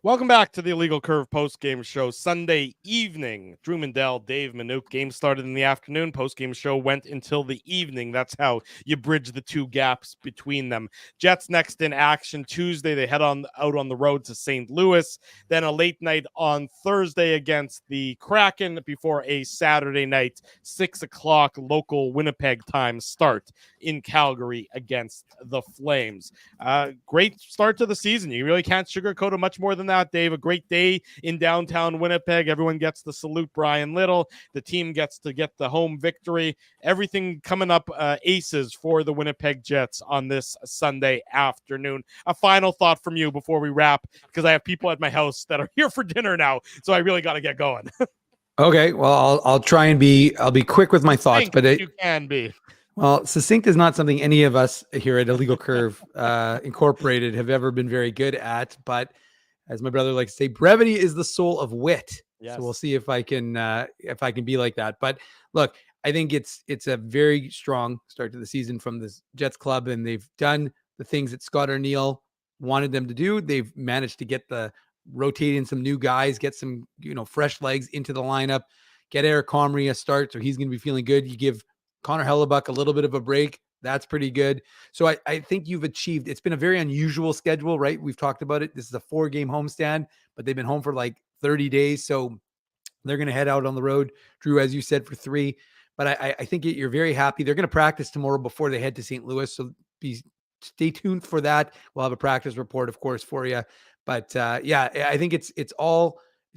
Welcome back to the Illegal Curve post-game show. Sunday evening, Drew Mandel, Dave Manouk. Game started in the afternoon. Post-game show went until the evening. That's how you bridge the two gaps between them. Jets next in action Tuesday. They head out on the road to St. Louis. Then a late night on Thursday against the Kraken before a Saturday night 6 o'clock local Winnipeg time start in Calgary against the Flames. Great start to the season. You really can't sugarcoat it much more than that, Dave. A great day in downtown Winnipeg. Everyone gets to salute Bryan Little. The team gets to get the home victory. Everything coming up aces for the Winnipeg Jets on this Sunday afternoon. A final thought from you before we wrap, because I have people at my house that are here for dinner now, so I really got to get going.
Okay, well, I'll try and I'll be quick with my thoughts, but
you can be.
Well, succinct is not something any of us here at Illegal Curve Incorporated have ever been very good at, but as my brother likes to say, brevity is the soul of wit. Yes. So we'll see if I can be like that. But look, I think it's a very strong start to the season from this Jets club, and they've done the things that Scott Arniel wanted them to do. They've managed to get rotating some new guys, get some fresh legs into the lineup, get Eric Comrie a start, so he's going to be feeling good. You give Connor Hellebuck a little bit of a break. That's pretty good. So I think you've achieved. It's been a very unusual schedule, right? We've talked about it. This is a 4-game homestand, but they've been home for like 30 days. So they're going to head out on the road, Drew, as you said, for 3. But I think you're very happy. They're going to practice tomorrow before they head to St. Louis. So stay tuned for that. We'll have a practice report, of course, for you. But I think it's a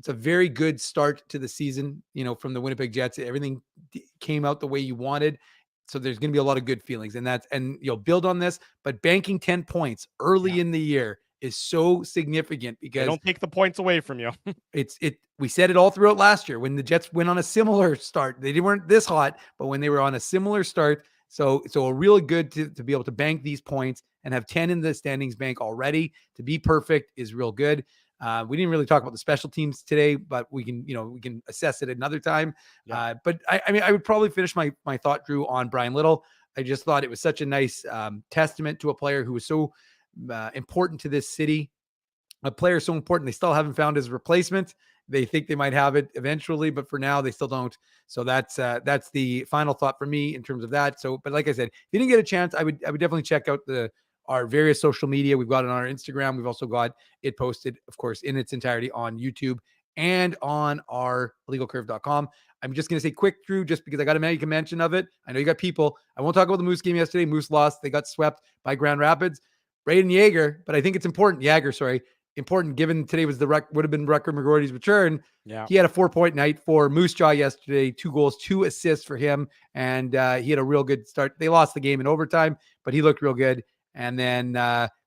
very good start to the season, from the Winnipeg Jets. Everything came out the way you wanted. So there's going to be a lot of good feelings, and you'll build on this, but banking 10 points early in the year is so significant because
don't take the points away from you.
We said it all throughout last year when the Jets went on a similar start. They weren't this hot, but when they were on a similar start. So a really good to be able to bank these points and have 10 in the standings bank already to be perfect is real good. We didn't really talk about the special teams today, but we can assess it another time. Yeah. But I would probably finish my thought, Drew, on Bryan Little. I just thought it was such a nice testament to a player who was so important to this city, a player so important. They still haven't found his replacement. They think they might have it eventually, but for now they still don't. So that's the final thought for me in terms of that. So, but like I said, if you didn't get a chance, I would definitely check out our various social media. We've got it on our Instagram. We've also got it posted, of course, in its entirety on YouTube and on our illegalcurve.com. I'm just going to say quick, Drew, just because I got to make a mention of it. I know you got people. I won't talk about the Moose game yesterday. Moose lost. They got swept by Grand Rapids. Braden Yager, but I think it's important. Important given today would have been Rutger McGroarty's return. Yeah. He had a 4-point night for Moose Jaw yesterday, 2 goals, 2 assists for him. And he had a real good start. They lost the game in overtime, but he looked real good. And then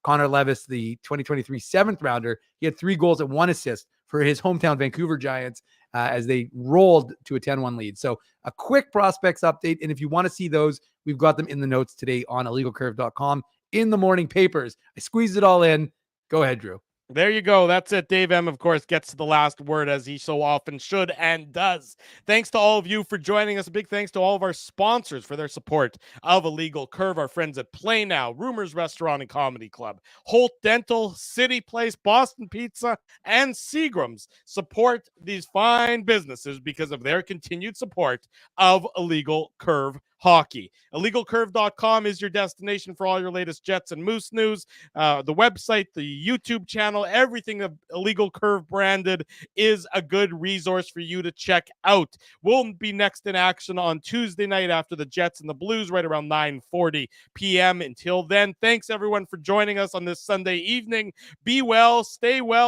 Connor Levis, the 2023 7th rounder, he had 3 goals and 1 assist for his hometown Vancouver Giants as they rolled to a 10-1 lead. So a quick prospects update. And if you want to see those, we've got them in the notes today on illegalcurve.com in the morning papers. I squeezed it all in. Go ahead, Drew.
There you go. That's it. Dave M, of course, gets to the last word as he so often should and does. Thanks to all of you for joining us. A big thanks to all of our sponsors for their support of Illegal Curve. Our friends at Play Now, Rumors Restaurant and Comedy Club, Holt Dental, City Place, Boston Pizza, and Seagram's support these fine businesses because of their continued support of Illegal Curve hockey. IllegalCurve.com is your destination for all your latest Jets and Moose news. The website, the YouTube channel, everything of Illegal Curve branded is a good resource for you to check out. We'll be next in action on Tuesday night after the Jets and the Blues right around 9:40 p.m. Until then, thanks everyone for joining us on this Sunday evening. Be well,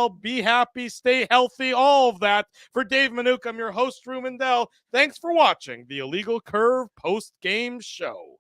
be happy, stay healthy, all of that. For Dave Manouk, I'm your host, Drew Mandel. Thanks for watching the Illegal Curve post-game show.